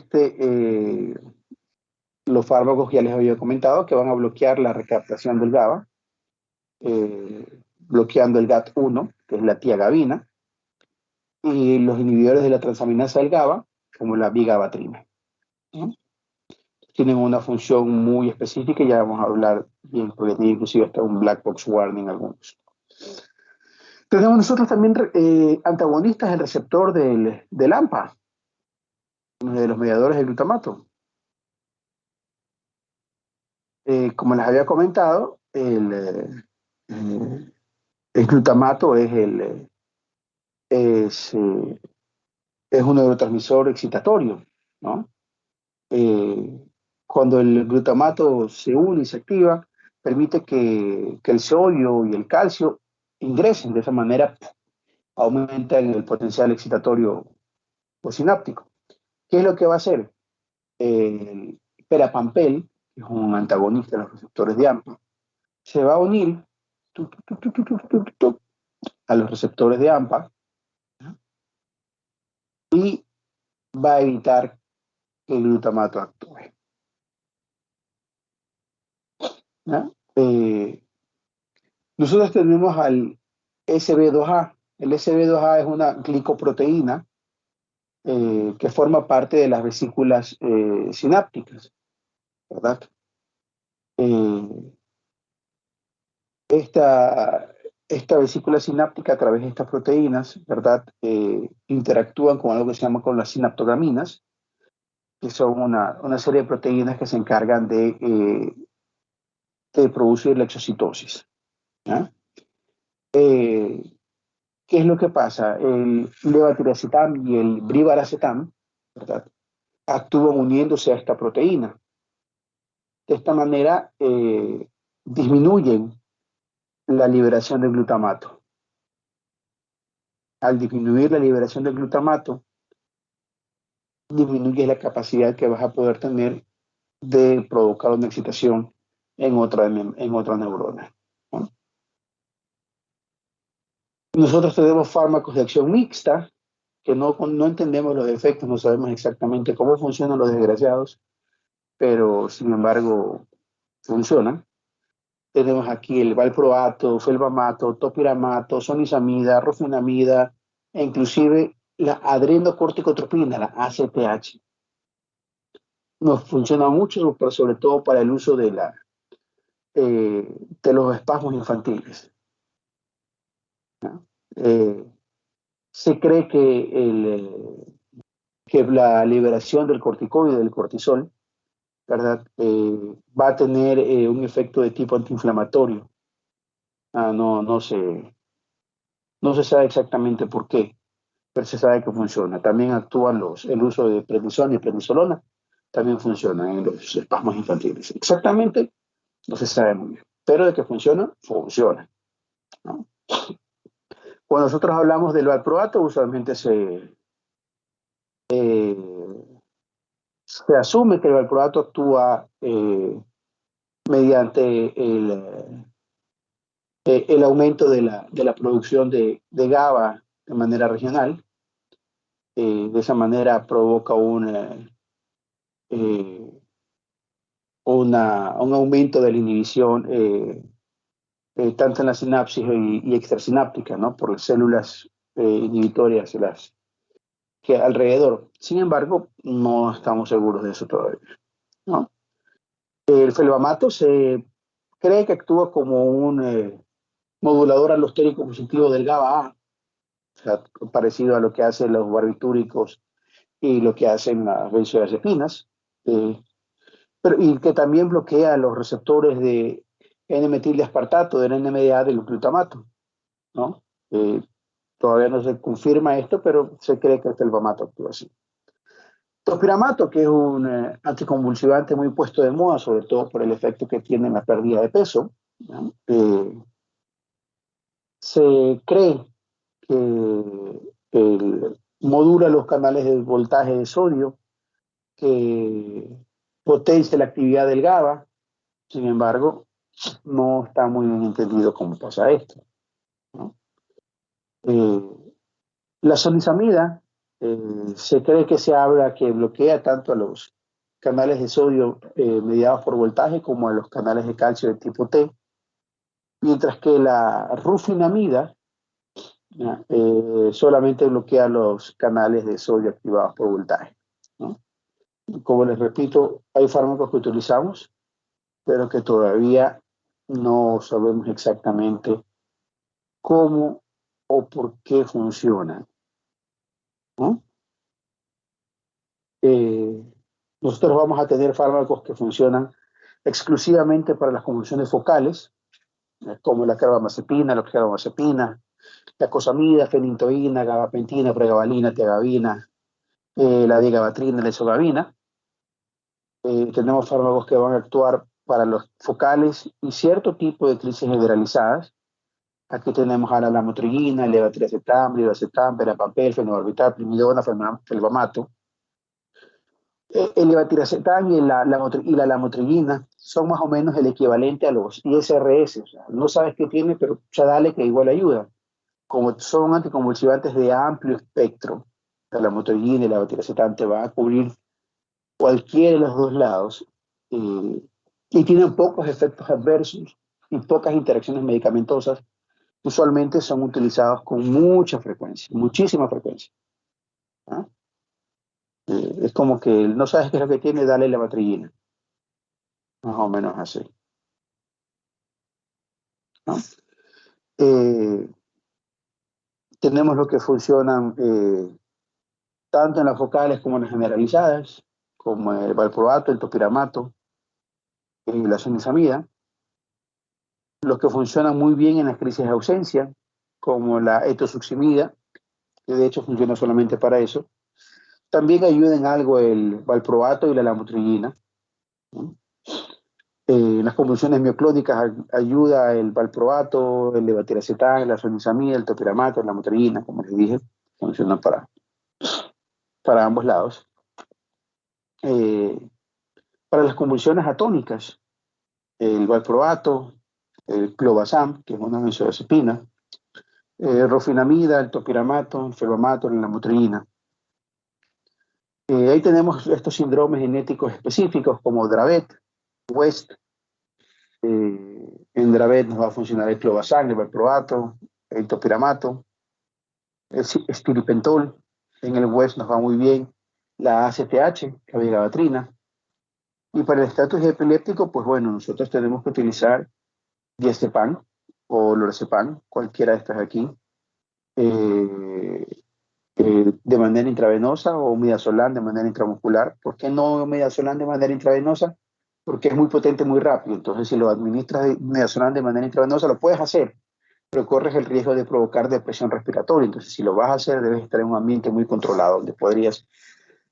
los fármacos que ya les había comentado que van a bloquear la recaptación del GABA, bloqueando el GAT1, que es la tiagabina, y los inhibidores de la transaminasa del GABA, como la bigabatrina, ¿no? Tienen una función muy específica y ya vamos a hablar bien, porque tiene inclusive hasta un black box warning algunos. Tenemos nosotros también antagonistas del receptor del AMPA, de los mediadores del glutamato. Como les había comentado, el glutamato es un neurotransmisor excitatorio, ¿no? Cuando el glutamato se une y se activa, permite que el sodio y el calcio ingresen. De esa manera aumentan el potencial excitatorio sináptico. ¿Qué es lo que va a hacer? El perapampel, que es un antagonista de los receptores de AMPA, se va a unir a los receptores de AMPA, ¿no? Y va a evitar que el glutamato actúe, ¿no? Nosotros tenemos al SB2A. El SB2A es una glicoproteína que forma parte de las vesículas sinápticas, ¿verdad? Eh, esta vesícula sináptica, a través de estas proteínas, ¿verdad? Interactúan con algo que se llama con las sinaptogaminas, que son una serie de proteínas que se encargan de producir la exocitosis, ¿ya? ¿Qué es lo que pasa? El levatiracetam y el brivaracetam, ¿verdad? Actúan uniéndose a esta proteína. De esta manera disminuyen la liberación de glutamato. Al disminuir la liberación de glutamato, disminuye la capacidad que vas a poder tener de provocar una excitación en otra neurona, ¿no? Nosotros tenemos fármacos de acción mixta, que no entendemos los efectos, no sabemos exactamente cómo funcionan los desgraciados, pero sin embargo funcionan. Tenemos aquí el valproato, felbamato, topiramato, sonizamida, rofenamida, e inclusive la adrenocorticotropina, la ACTH. Nos funciona mucho, pero sobre todo para el uso de los espasmos infantiles, ¿no? Se cree que la liberación del corticoide, del cortisol, ¿verdad? Va a tener un efecto de tipo antiinflamatorio. No se sabe exactamente por qué, pero se sabe que funciona. También actúan el uso de prednisona y prednisolona, también funciona en los espasmos infantiles. Exactamente, no se sabe muy bien, pero de que funciona, funciona, ¿no? Cuando nosotros hablamos del valproato, usualmente se asume que el valproato actúa mediante el aumento de la producción de GABA de manera regional. De esa manera provoca un aumento de la inhibición tanto en la sinapsis y extrasináptica, ¿no? Por las células inhibitorias que alrededor. Sin embargo, no estamos seguros de eso todavía, ¿no? El felbamato se cree que actúa como un modulador alostérico positivo del GABA-A, o sea, parecido a lo que hacen los barbitúricos y lo que hacen las benzodiazepinas, y que también bloquea los receptores de N-metildeaspartato, del NMDA, del glutamato, ¿no? Todavía no se confirma esto, pero se cree que el felbamato actúa así. Topiramato, que es un anticonvulsivante muy puesto de moda, sobre todo por el efecto que tiene en la pérdida de peso, ¿no? Se cree que modula los canales de voltaje de sodio, que potencia la actividad del GABA. Sin embargo, no está muy bien entendido cómo pasa esto, ¿no? La sonisamida se cree que se habla que bloquea tanto a los canales de sodio mediados por voltaje como a los canales de calcio de tipo T, mientras que la rufinamida solamente bloquea los canales de sodio activados por voltaje, ¿no? Como les repito, hay fármacos que utilizamos, pero que todavía no sabemos exactamente cómo o por qué funcionan, ¿no? Nosotros vamos a tener fármacos que funcionan exclusivamente para las convulsiones focales, como la carbamazepina, la carbamazepina, la cosamida, fenintoína, gabapentina, pregabalina, tiagabina, la digabatrina, la isogabina. Tenemos fármacos que van a actuar para los focales y cierto tipo de crisis generalizadas. Aquí tenemos a la lamotrigina, levetiracetam, rivacetam, verapamil, fenobarbital, primidona, felbamato. El levetiracetam y la lamotrigina son más o menos el equivalente a los ISRS. O sea, no sabes qué tiene, pero ya dale que igual ayuda. Como son anticonvulsivantes de amplio espectro, la lamotrigina y la levetiracetam te van a cubrir cualquiera de los dos lados, y tienen pocos efectos adversos y pocas interacciones medicamentosas. Usualmente son utilizados con mucha frecuencia, muchísima frecuencia, ¿no? Es como que no sabes qué es lo que tiene, dale la batrillina, más o menos así, ¿no? Eh, Tenemos lo que funcionan tanto en las focales como en las generalizadas, como el valproato, el topiramato y la sunisamida. Los que funcionan muy bien en las crisis de ausencia, como la etosuximida, que de hecho funciona solamente para eso. También ayudan algo el valproato y la lamotrigina, ¿no? En las convulsiones mioclónicas ayuda el valproato, el levetiracetam, la sonisamida, el topiramato, la lamotrigina, como les dije, funcionan para ambos lados. Para las convulsiones atónicas, el valproato, el clobazam, que es una benzodiazepina, rofinamida, el topiramato, el felbamato, la lamotrigina. Ahí tenemos estos síndromes genéticos específicos como Dravet, West. En Dravet nos va a funcionar el clobazam, el valproato, el topiramato, el estilipentol. En el West nos va muy bien la ACTH, la vigabatrina. Y para el estatus epiléptico, pues bueno, nosotros tenemos que utilizar diazepam o lorazepam, cualquiera de estas aquí, de manera intravenosa, o midazolam de manera intramuscular. ¿Por qué no midazolam de manera intravenosa? Porque es muy potente muy rápido. Entonces, si lo administras midazolam de manera intravenosa, lo puedes hacer, pero corres el riesgo de provocar depresión respiratoria. Entonces, si lo vas a hacer, debes estar en un ambiente muy controlado, donde podrías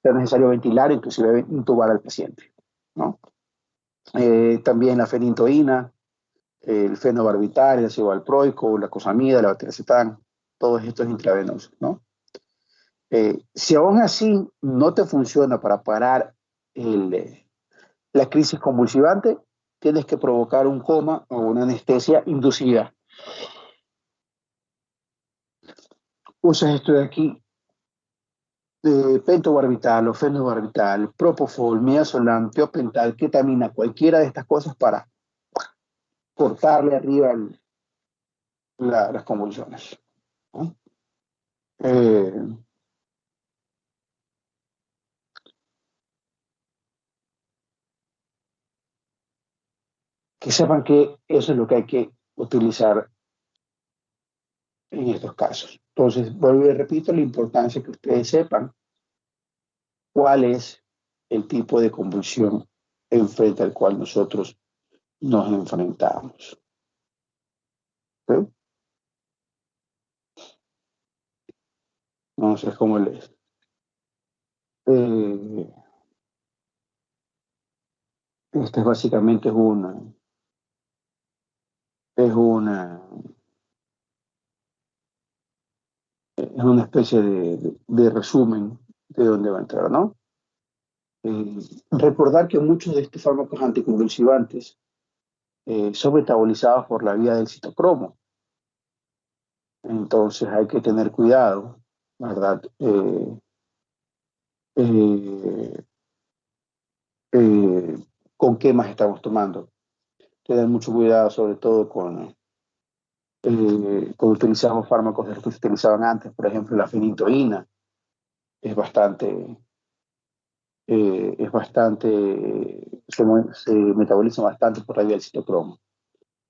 ser necesario ventilar, inclusive intubar al paciente, ¿no? También la fenintoína, el fenobarbital, el ácido valproico, la cosamida, la valproato, todos estos intravenosos, ¿no? Si aún así no te funciona para parar la crisis convulsivante, tienes que provocar un coma o una anestesia inducida. Usas esto de aquí, pentobarbital o fenobarbital, propofol, midazolam, tiopental, ketamina, cualquiera de estas cosas para cortarle arriba las convulsiones, ¿no? Que sepan que eso es lo que hay que utilizar en estos casos. Entonces, vuelvo y repito, la importancia que ustedes sepan cuál es el tipo de convulsión frente al cual nosotros nos enfrentamos, ¿sí? Entonces, como les... Eh, este básicamente es una, es una especie de resumen de dónde va a entrar, ¿no? Recordar que muchos de estos fármacos anticonvulsivantes son metabolizados por la vía del citocromo. Entonces hay que tener cuidado, ¿verdad? Eh, eh, con qué más estamos tomando. Tener mucho cuidado, sobre todo cuando utilizamos fármacos de los que se utilizaban antes, por ejemplo, la fenitoína es se metaboliza bastante por la vía del citocromo.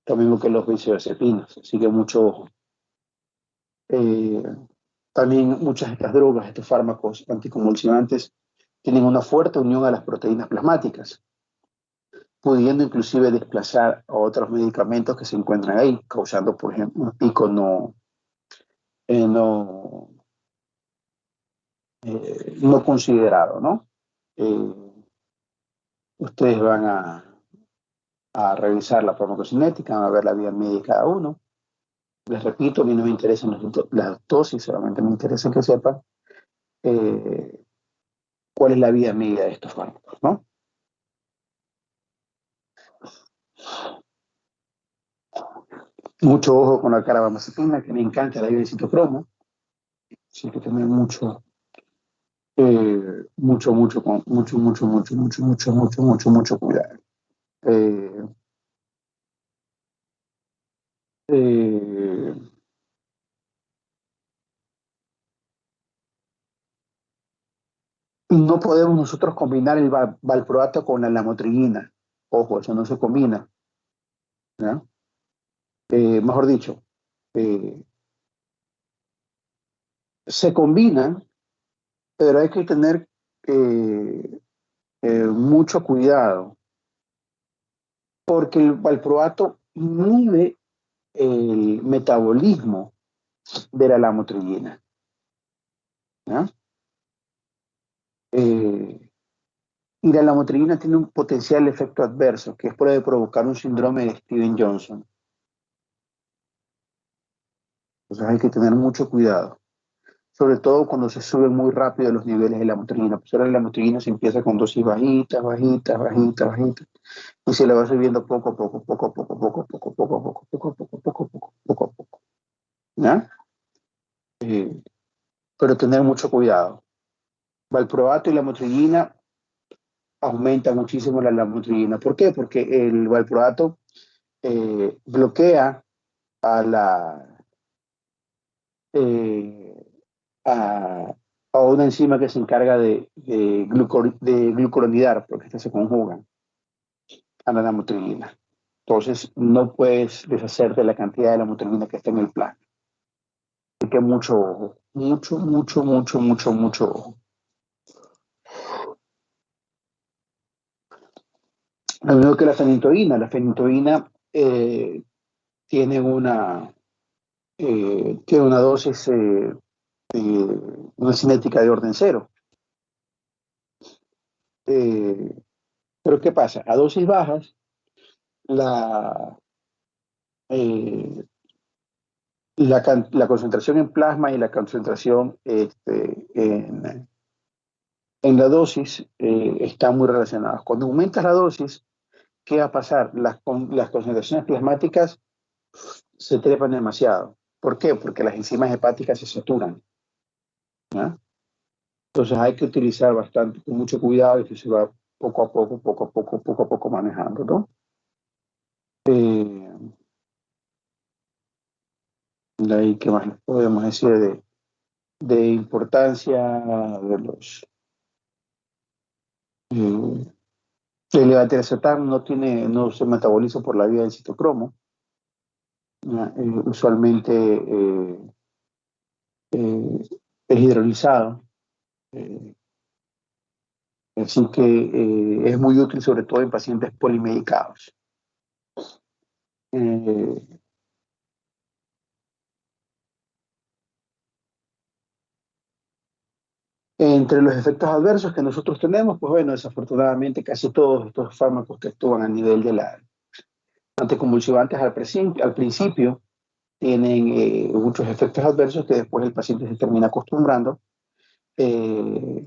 Lo mismo que los benzodiazepinas, así que mucho ojo. Eh, También muchas de estas drogas, estos fármacos anticonvulsivantes, tienen una fuerte unión a las proteínas plasmáticas, pudiendo inclusive desplazar a otros medicamentos que se encuentran ahí, causando, por ejemplo, un pico no, no considerado, ¿no? Eh, Ustedes van a revisar la farmacocinética, van a ver la vía media de cada uno. Les repito, a mí no me interesan las dosis, solamente me interesa que sepan eh, cuál es la vía media de estos fármacos, ¿no? Mucho ojo con la carbamazepina, que me encanta la vía del citocromo, así que tener mucho cuidado. Eh, eh, no podemos nosotros combinar el valproato con la lamotrigina. Ojo, eso no se combina, ¿no? Mejor dicho, eh, se combinan, pero hay que tener eh, mucho cuidado, porque el valproato inhibe el metabolismo de la lamotrigina, ¿no? Eh, y la lamotrigina tiene un potencial efecto adverso, que puede provocar un síndrome de Steven-Johnson. Entonces hay que tener mucho cuidado, sobre todo cuando se suben muy rápido los niveles de lamotrigina. Pues ahora la lamotrigina se empieza con dosis bajitas, bajitas, bajitas, bajitas, y se le va subiendo poco a poco, poco a poco, poco a poco, poco a poco, poco a poco, poco a poco, poco a poco, ¿ya? Pero tener mucho cuidado. Valproato y lamotrigina aumenta muchísimo la lamotrigina. ¿Por qué? Porque el valproato bloquea a eh, a, a una enzima que se encarga de glucuronidar, porque estas se conjugan a la lamotrigina. Entonces, no puedes deshacerte de la cantidad de lamotrigina que está en el plasma. Así que mucho ojo, mucho ojo. Lo mismo que la fenitoína tiene tiene una dosis, una cinética de orden cero. Eh, pero ¿qué pasa? A dosis bajas, la, eh, la concentración en plasma y la concentración en la dosis están muy relacionadas. Cuando aumentas la dosis, ¿qué va a pasar? Las concentraciones plasmáticas se trepan demasiado. ¿Por qué? Porque las enzimas hepáticas se saturan, ¿no? Entonces hay que utilizar bastante, con mucho cuidado y que se va poco a poco manejando, ¿no? Eh, de ahí, ¿qué más podemos decir de importancia de los... Eh, el levetiracetam no se metaboliza por la vía del citocromo, ¿ya? Usualmente es hidrolizado, eh, así que es muy útil sobre todo en pacientes polimedicados. Eh, Entre los efectos adversos que nosotros tenemos, pues bueno, desafortunadamente casi todos estos fármacos que actúan a nivel de la anticonvulsivantes al principio tienen muchos efectos adversos que después el paciente se termina acostumbrando. Eh,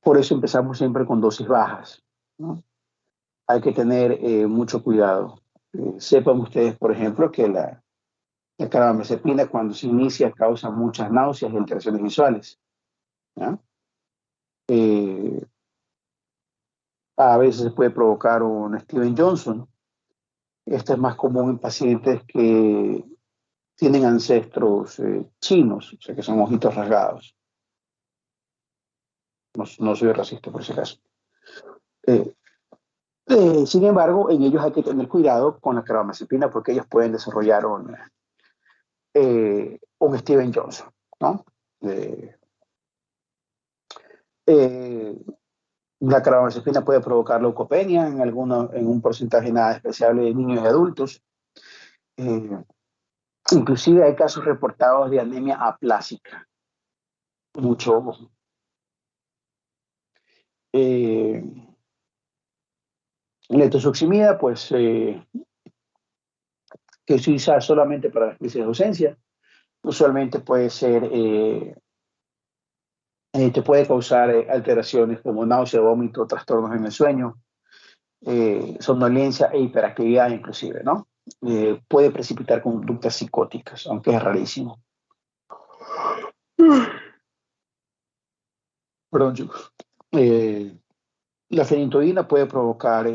por eso empezamos siempre con dosis bajas, ¿no? Hay que tener mucho cuidado. Sepan ustedes, por ejemplo, que la carbamazepina cuando se inicia causa muchas náuseas y alteraciones visuales, ¿ya? Eh, a veces se puede provocar un Steven Johnson. Esto es más común en pacientes que tienen ancestros chinos, o sea, que son ojitos rasgados. No, no soy racista por si acaso. Eh, sin embargo, en ellos hay que tener cuidado con la carbamazepina porque ellos pueden desarrollar un Steven Johnson, ¿no? Eh, eh, la carbamazepina puede provocar leucopenia en un porcentaje nada despreciable de niños y adultos. Eh, Inclusive hay casos reportados de anemia aplásica. Mucho ojo. Eh, Letosuximida, pues, que se usa solamente para las crisis de ausencia, usualmente puede ser, te puede causar alteraciones como náusea, vómito, trastornos en el sueño, somnolencia e hiperactividad inclusive, ¿no? Puede precipitar conductas psicóticas, aunque es rarísimo. Perdón, chicos. La fenitoína puede provocar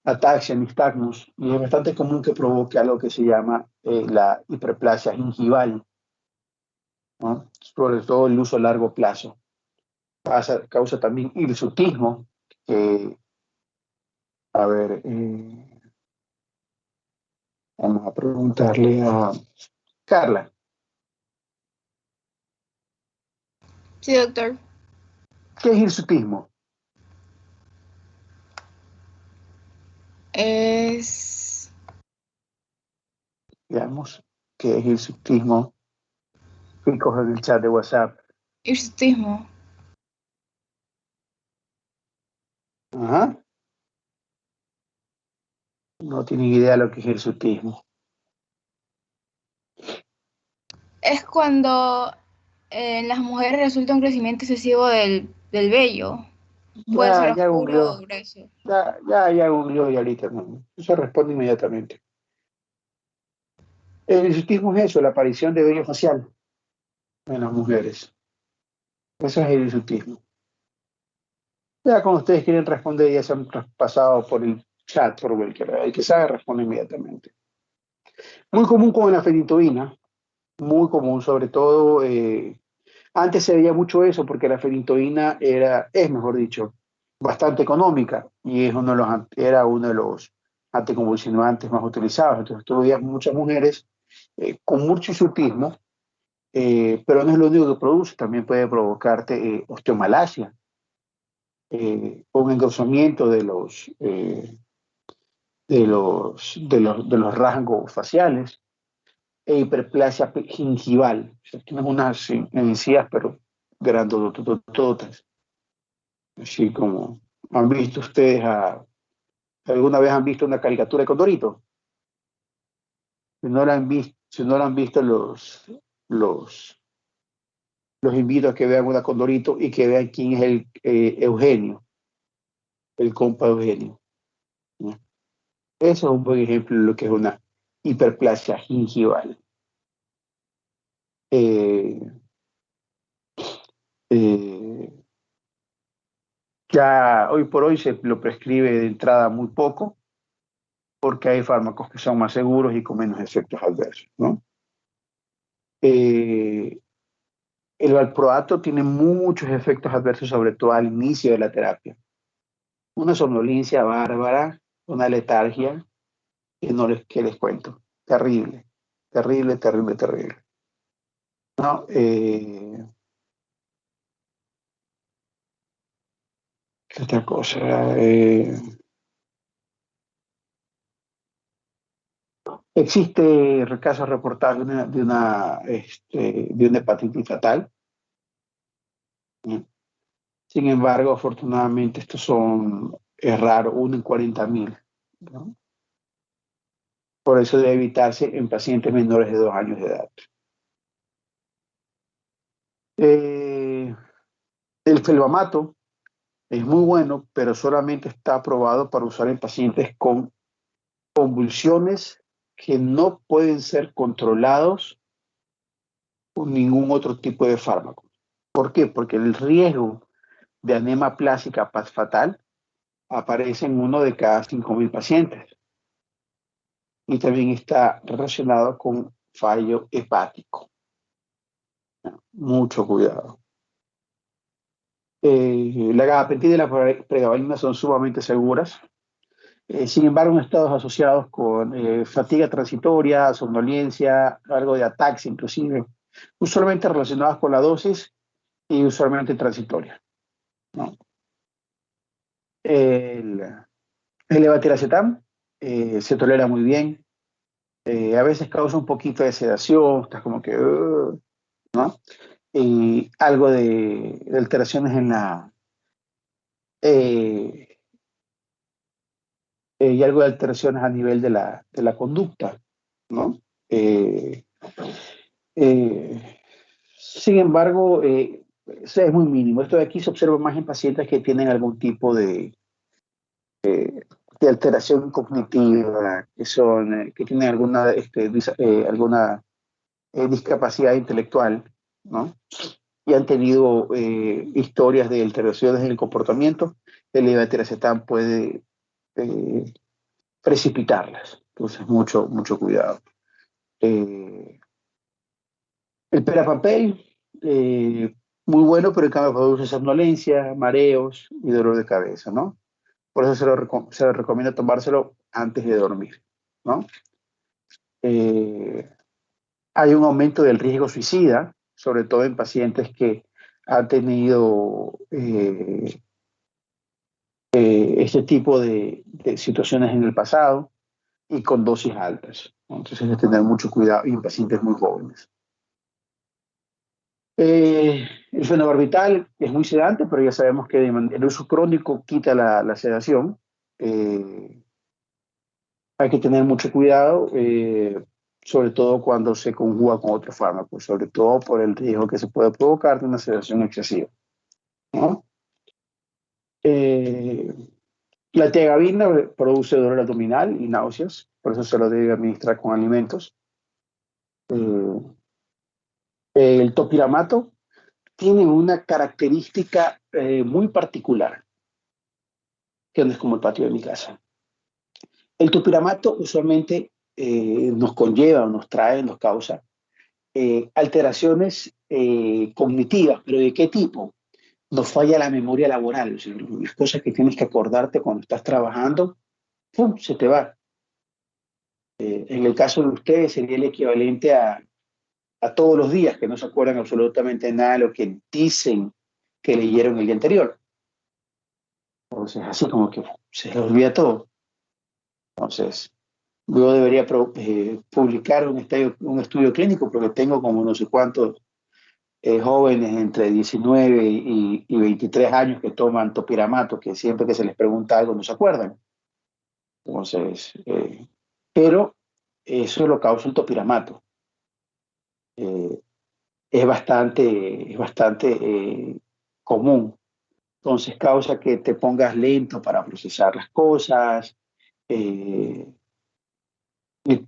ataxia, nistagmus, y es bastante común que provoque algo que se llama la hiperplasia gingival, ¿no? Sobre todo el uso a largo plazo. Causa también hirsutismo. A ver, vamos a preguntarle a Carla, Sí, doctor. ¿qué es hirsutismo? Es Digamos, ¿qué es hirsutismo? Chicos en el chat de WhatsApp. hirsutismo. Ajá. No tienen idea de lo que es hirsutismo. Es cuando en las mujeres resulta un crecimiento excesivo del vello. Puede ser Ya oscuro o googleó, grueso. ya googleó y ahorita no. Eso responde inmediatamente. El hirsutismo es eso, la aparición de vello facial en las mujeres. Eso es el hirsutismo. Ya cuando ustedes quieren responder, ya se han pasado por el chat, por el que sabe responde inmediatamente. Muy común con la fenitoína, muy común, sobre todo, antes se veía mucho eso porque la fenitoína es mejor dicho, bastante económica y era uno de los anticonvulsivantes más utilizados. Entonces tú veías muchas mujeres con mucho hirsutismo, pero no es lo único que produce, también puede provocarte osteomalacia, un engrosamiento de los rasgos faciales e hiperplasia gingival. O sea, tienes unas encías, pero grandototototas. Así como han visto ustedes alguna vez han visto una caricatura de Condorito. Si no la han visto los, los invito a que vean una Condorito y que vean quién es el Eugenio, el compa Eugenio, ¿no? Eso es un buen ejemplo de lo que es una hiperplasia gingival. Eh, eh, ya hoy por hoy se lo prescribe de entrada muy poco porque hay fármacos que son más seguros y con menos efectos adversos, ¿no? Eh, el valproato tiene muchos efectos adversos, sobre todo al inicio de la terapia. Una somnolencia bárbara, una letargia que les cuento. Terrible, terrible, terrible, terrible. ¿No? ¿Qué otra cosa? Existe casos reportados de una hepatitis fatal. ¿no? Sin embargo, afortunadamente, es raro, 1 en 40.000, ¿no? Por eso debe evitarse en pacientes menores de 2 años de edad. El felbamato es muy bueno, pero solamente está aprobado para usar en pacientes con convulsiones que no pueden ser controlados con ningún otro tipo de fármaco. ¿Por qué? Porque el riesgo de anemia plásica fatal aparece en 1 de cada 5.000 pacientes y también está relacionado con fallo hepático. Mucho cuidado. La gabapentina y la pregabalina son sumamente seguras. Sin embargo, en estados asociados con fatiga transitoria, somnolencia, algo de ataxia inclusive, usualmente relacionadas con la dosis y usualmente transitoria, ¿no? El, el levatiracetam se tolera muy bien, a veces causa un poquito de sedación, estás como que, ¿no? Y algo de alteraciones en la... eh, y algo de alteraciones a nivel de la conducta, ¿no? Eh, sin embargo, eso es muy mínimo. Esto de aquí se observa más en pacientes que tienen algún tipo de alteración cognitiva, que tienen alguna discapacidad intelectual, ¿no? Y han tenido historias de alteraciones en el comportamiento. El levetiracetam puede eh, precipitarlas. Entonces, mucho cuidado. El perapapel, muy bueno, pero en cambio produce somnolencia, mareos y dolor de cabeza, ¿no? Por eso se lo recomienda tomárselo antes de dormir, ¿no? Eh, Hay un aumento del riesgo suicida, sobre todo en pacientes que han tenido este tipo de situaciones en el pasado y con dosis altas, ¿no? Entonces hay que tener mucho cuidado y en pacientes muy jóvenes. El fenobarbital es muy sedante, pero ya sabemos que el uso crónico quita la sedación. Eh, Hay que tener mucho cuidado, sobre todo cuando se conjuga con otros fármacos, sobre todo por el riesgo que se puede provocar de una sedación excesiva, ¿no? Eh, la tiagabina produce dolor abdominal y náuseas, por eso se lo debe administrar con alimentos. Eh, el topiramato tiene una característica muy particular, que no es como el patio de mi casa. El topiramato usualmente nos conlleva, nos trae, nos causa alteraciones cognitivas, pero ¿de qué tipo? Nos falla la memoria laboral, o sea, las cosas que tienes que acordarte cuando estás trabajando, ¡pum!, se te va. En el caso de ustedes sería el equivalente a todos los días, que no se acuerdan absolutamente nada de lo que dicen que leyeron el día anterior. Entonces, así como que se les olvida todo. Entonces, yo debería publicar un estudio clínico porque tengo como no sé cuántos jóvenes entre 19 y 23 años que toman topiramato, que siempre que se les pregunta algo no se acuerdan. Entonces, pero eso lo causa el topiramato. Eh, es bastante común. Entonces causa que te pongas lento para procesar las cosas, eh,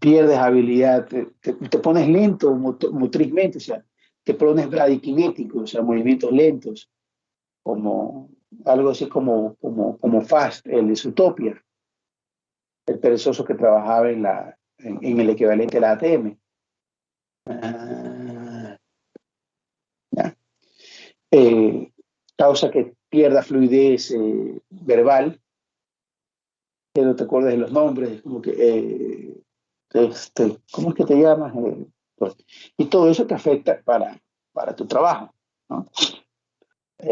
pierdes habilidad, te pones lento motrizmente, o sea, te pones bradiquinético, o sea, movimientos lentos, como algo así como Fast, el de Zootopia, el perezoso que trabajaba en el equivalente a la ATM. Ah, ya. Causa que pierda fluidez verbal, que no te acuerdes de los nombres, como que, ¿cómo es que te llamas? Pues, y todo eso te afecta para tu trabajo, ¿no?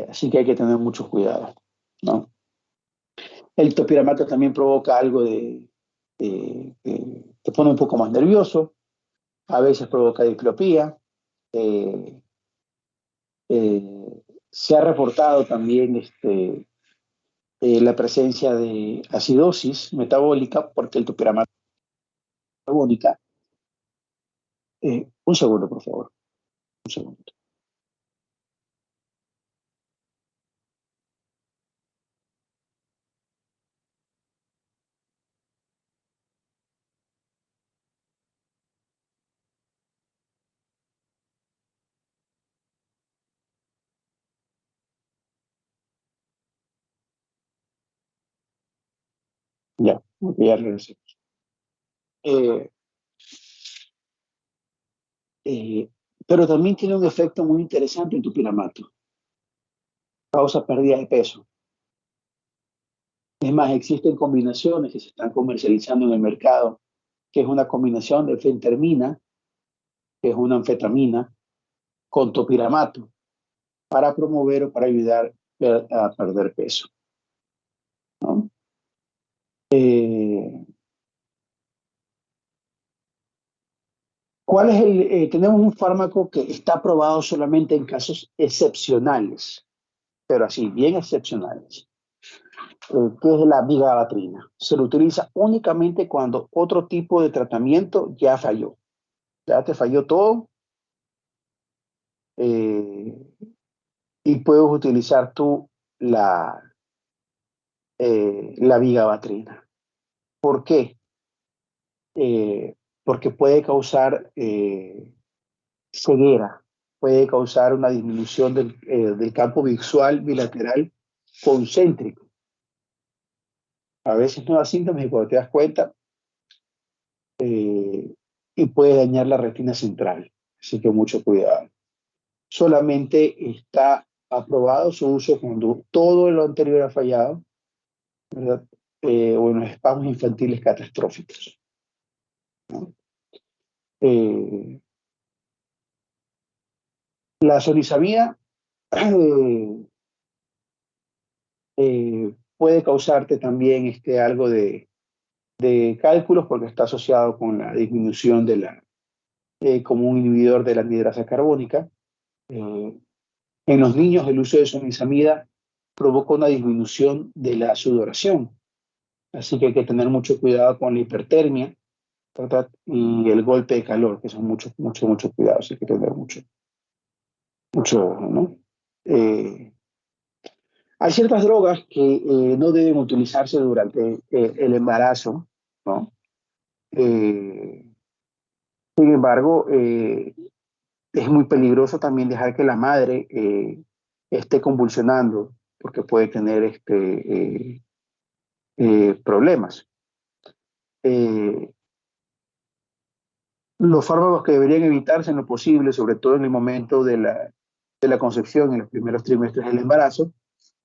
Así que hay que tener mucho cuidado, ¿no? El topiramato también provoca algo te pone un poco más nervioso, a veces provoca diplopía, eh, eh, Se ha reportado también la presencia de acidosis metabólica porque el topiramato metabólica. Un segundo, por favor. Un segundo. Ya, ya regresé. Eh, eh, pero también tiene un efecto muy interesante en topiramato. Causa pérdida de peso. Es más, existen combinaciones que se están comercializando en el mercado, que es una combinación de fentermina, que es una anfetamina, con topiramato, para promover o para ayudar a perder peso, ¿no? ¿Cuál es tenemos un fármaco que está aprobado solamente en casos excepcionales, pero así, bien excepcionales, que es la vigabatrina. Se lo utiliza únicamente cuando otro tipo de tratamiento ya falló. Ya te falló todo, y puedes utilizar tú la vigabatrina. ¿Por qué? Porque puede causar ceguera, puede causar una disminución del campo visual bilateral concéntrico. A veces no da síntomas y cuando te das cuenta, y puede dañar la retina central. Así que mucho cuidado. Solamente está aprobado su uso cuando todo lo anterior ha fallado, ¿verdad? O en los espasmos infantiles catastróficos, ¿no? La sonizabina puede causarte también algo de cálculos porque está asociado con la disminución como un inhibidor de la anhidrasa carbónica. En los niños el uso de sonizamida provoca una disminución de la sudoración, así que hay que tener mucho cuidado con la hipertermia, ¿verdad? Y el golpe de calor, que son mucho cuidados, hay que tener mucho, ¿no? Hay ciertas drogas que no deben utilizarse durante el embarazo, ¿no? Sin embargo, es muy peligroso también dejar que la madre esté convulsionando porque puede tener problemas. Los fármacos que deberían evitarse en lo posible, sobre todo en el momento de la concepción, en los primeros trimestres del embarazo,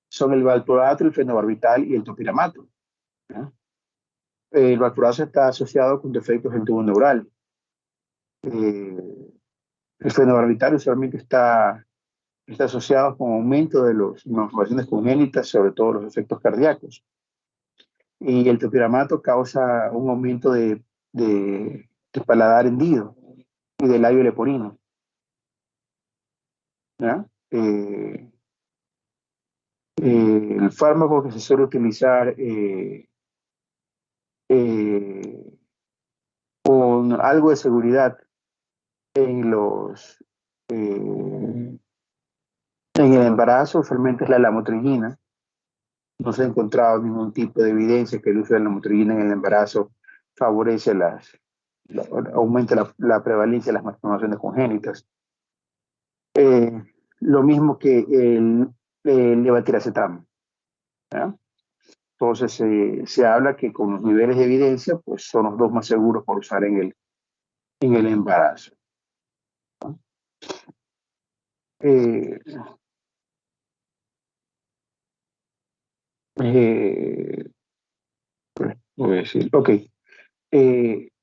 son el valproato, el fenobarbital y el topiramato, ¿no? El valproato está asociado con defectos del tubo neural. El fenobarbital usualmente está asociado con aumento de las malformaciones congénitas, sobre todo los efectos cardíacos. Y el topiramato causa un aumento de paladar hendido y del labio leporino, ¿ya? El fármaco que se suele utilizar con algo de seguridad en en el embarazo usualmente es la lamotrigina. No se ha encontrado ningún tipo de evidencia que el uso de la lamotrigina en el embarazo favorece aumenta la prevalencia de las malformaciones congénitas. Lo mismo que el levetiracetam, ¿ya? Entonces se habla que con los niveles de evidencia, pues son los dos más seguros para usar en el embarazo, ¿no? Eh, eh, voy a decir, ok.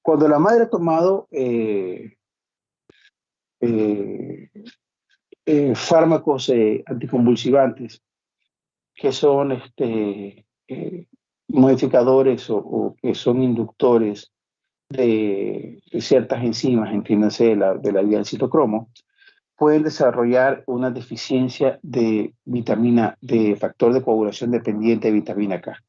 Cuando la madre ha tomado fármacos anticonvulsivantes, que son modificadores o que son inductores de ciertas enzimas, entiéndase, de la vía del citocromo, pueden desarrollar una deficiencia de factor de coagulación dependiente de vitamina K.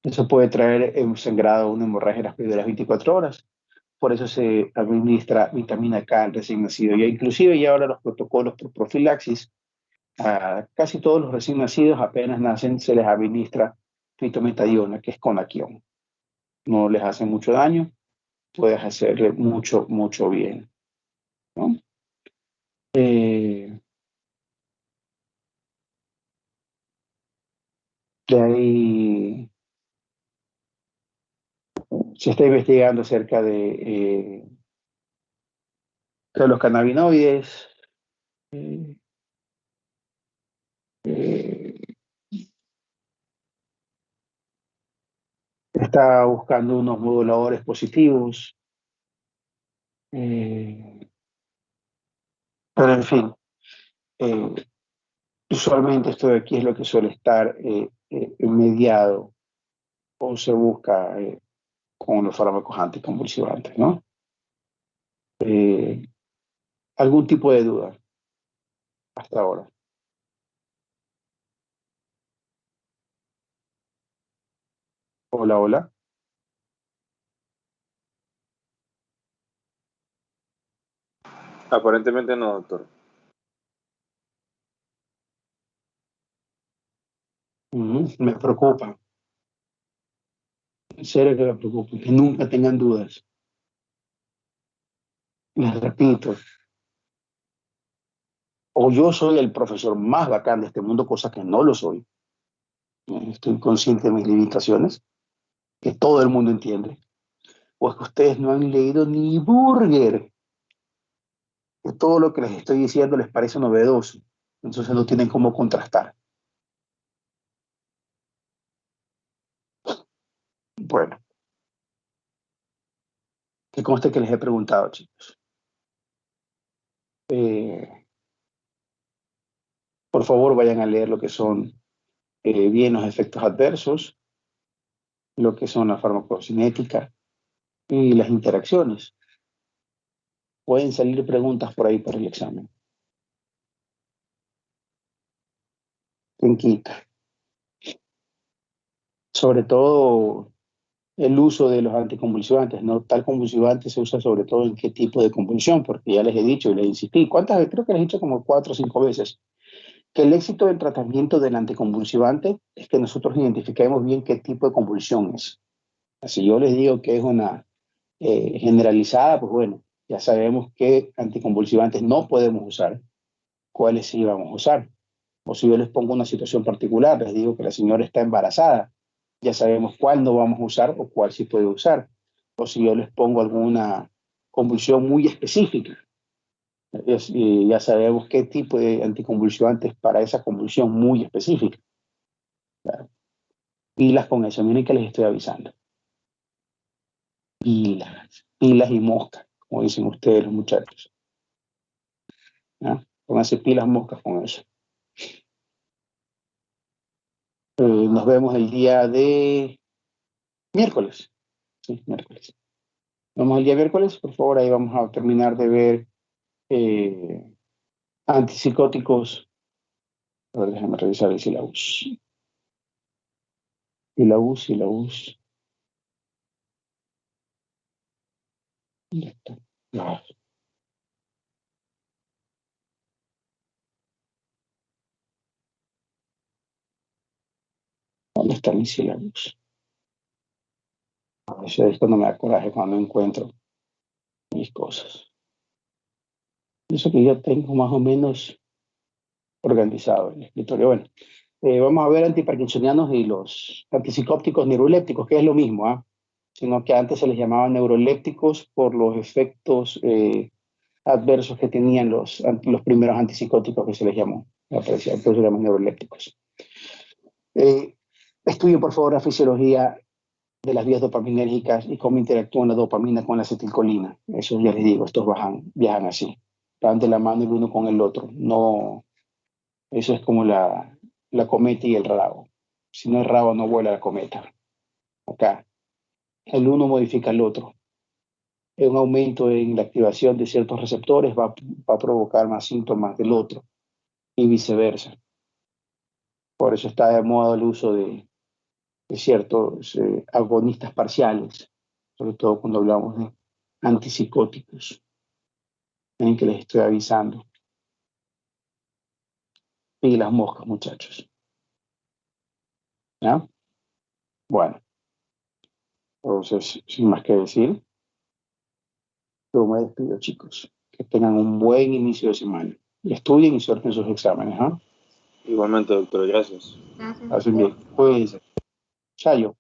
Eso puede traer un sangrado o una hemorragia en las primeras 24 horas. Por eso se administra vitamina K al recién nacido. Y inclusive ya ahora los protocolos por profilaxis, a casi todos los recién nacidos apenas nacen se les administra fitometadiona, que es conaquión. No les hace mucho daño, puedes hacerle mucho, mucho bien, ¿no? De ahí se está investigando acerca de los cannabinoides. Eh, eh, Está buscando unos moduladores positivos. Pero en fin, eh, usualmente esto de aquí es lo que suele estar mediado o se busca con los fármacos anticonvulsivantes, ¿no? ¿Algún tipo de duda hasta ahora? Hola, hola. Aparentemente no, doctor. Me preocupa, en serio que me preocupa, que nunca tengan dudas. Les repito, o yo soy el profesor más bacán de este mundo, cosa que no lo soy. Estoy consciente de mis limitaciones, que todo el mundo entiende. O es que ustedes no han leído ni burger, que todo lo que les estoy diciendo les parece novedoso. Entonces no tienen cómo contrastar. Bueno, que conste que les he preguntado, chicos. Por favor, vayan a leer lo que son bien los efectos adversos, lo que son la farmacocinética y las interacciones. Pueden salir preguntas por ahí para el examen. ¿Quién quita? Sobre todo el uso de los anticonvulsivantes, ¿no? Tal convulsivante se usa sobre todo en qué tipo de convulsión, porque ya les he dicho y les insistí, ¿cuántas veces? Creo que les he dicho como 4 o 5 veces, que el éxito del tratamiento del anticonvulsivante es que nosotros identifiquemos bien qué tipo de convulsión es. Si yo les digo que es una generalizada, pues bueno, ya sabemos qué anticonvulsivantes no podemos usar, cuáles sí vamos a usar. O si yo les pongo una situación particular, les digo que la señora está embarazada, ya sabemos cuál no vamos a usar o cuál sí puede usar. O si yo les pongo alguna convulsión muy específica, ya sabemos qué tipo de anticonvulsivantes para esa convulsión muy específica. Claro. Pilas con eso, miren que les estoy avisando. Pilas, pilas y moscas, como dicen ustedes los muchachos. ¿Ya? Pónganse pilas moscas con eso. Nos vemos el día de miércoles. Sí, miércoles. Nos vemos el día miércoles, por favor, ahí vamos a terminar de ver antipsicóticos. A ver, déjame revisar el sílabus. Sílabus. ¿Dónde está? Ah, ¿dónde está mi sílabus? A veces es cuando me da coraje cuando encuentro mis cosas. Eso que ya tengo más o menos organizado en el escritorio. Bueno, vamos a ver antiparkinsonianos y los antipsicópticos neurolépticos, que es lo mismo, ¿ah? Sino que antes se les llamaba neurolépticos por los efectos adversos que tenían los primeros antipsicóticos que se les llamó. Aparecía, por eso se llaman neurolépticos. Estudien, por favor, la fisiología de las vías dopaminérgicas y cómo interactúan la dopamina con la acetilcolina. Eso ya les digo, estos viajan así. Van de la mano el uno con el otro. No, eso es como la cometa y el rabo. Si no el rabo, no vuela la cometa. Acá. El uno modifica al otro. un aumento en la activación de ciertos receptores va a provocar más síntomas del otro y viceversa. Por eso está de moda el uso de ciertos agonistas parciales, sobre todo cuando hablamos de antipsicóticos, en que les estoy avisando. Y las moscas, muchachos. ¿Ya? Bueno, entonces, sin más que decir, yo me despido, chicos. Que tengan un buen inicio de semana. Y estudien y suelten sus exámenes. ¿Ah? Igualmente, doctor, gracias. Gracias. Hacen bien. Pues, chayo.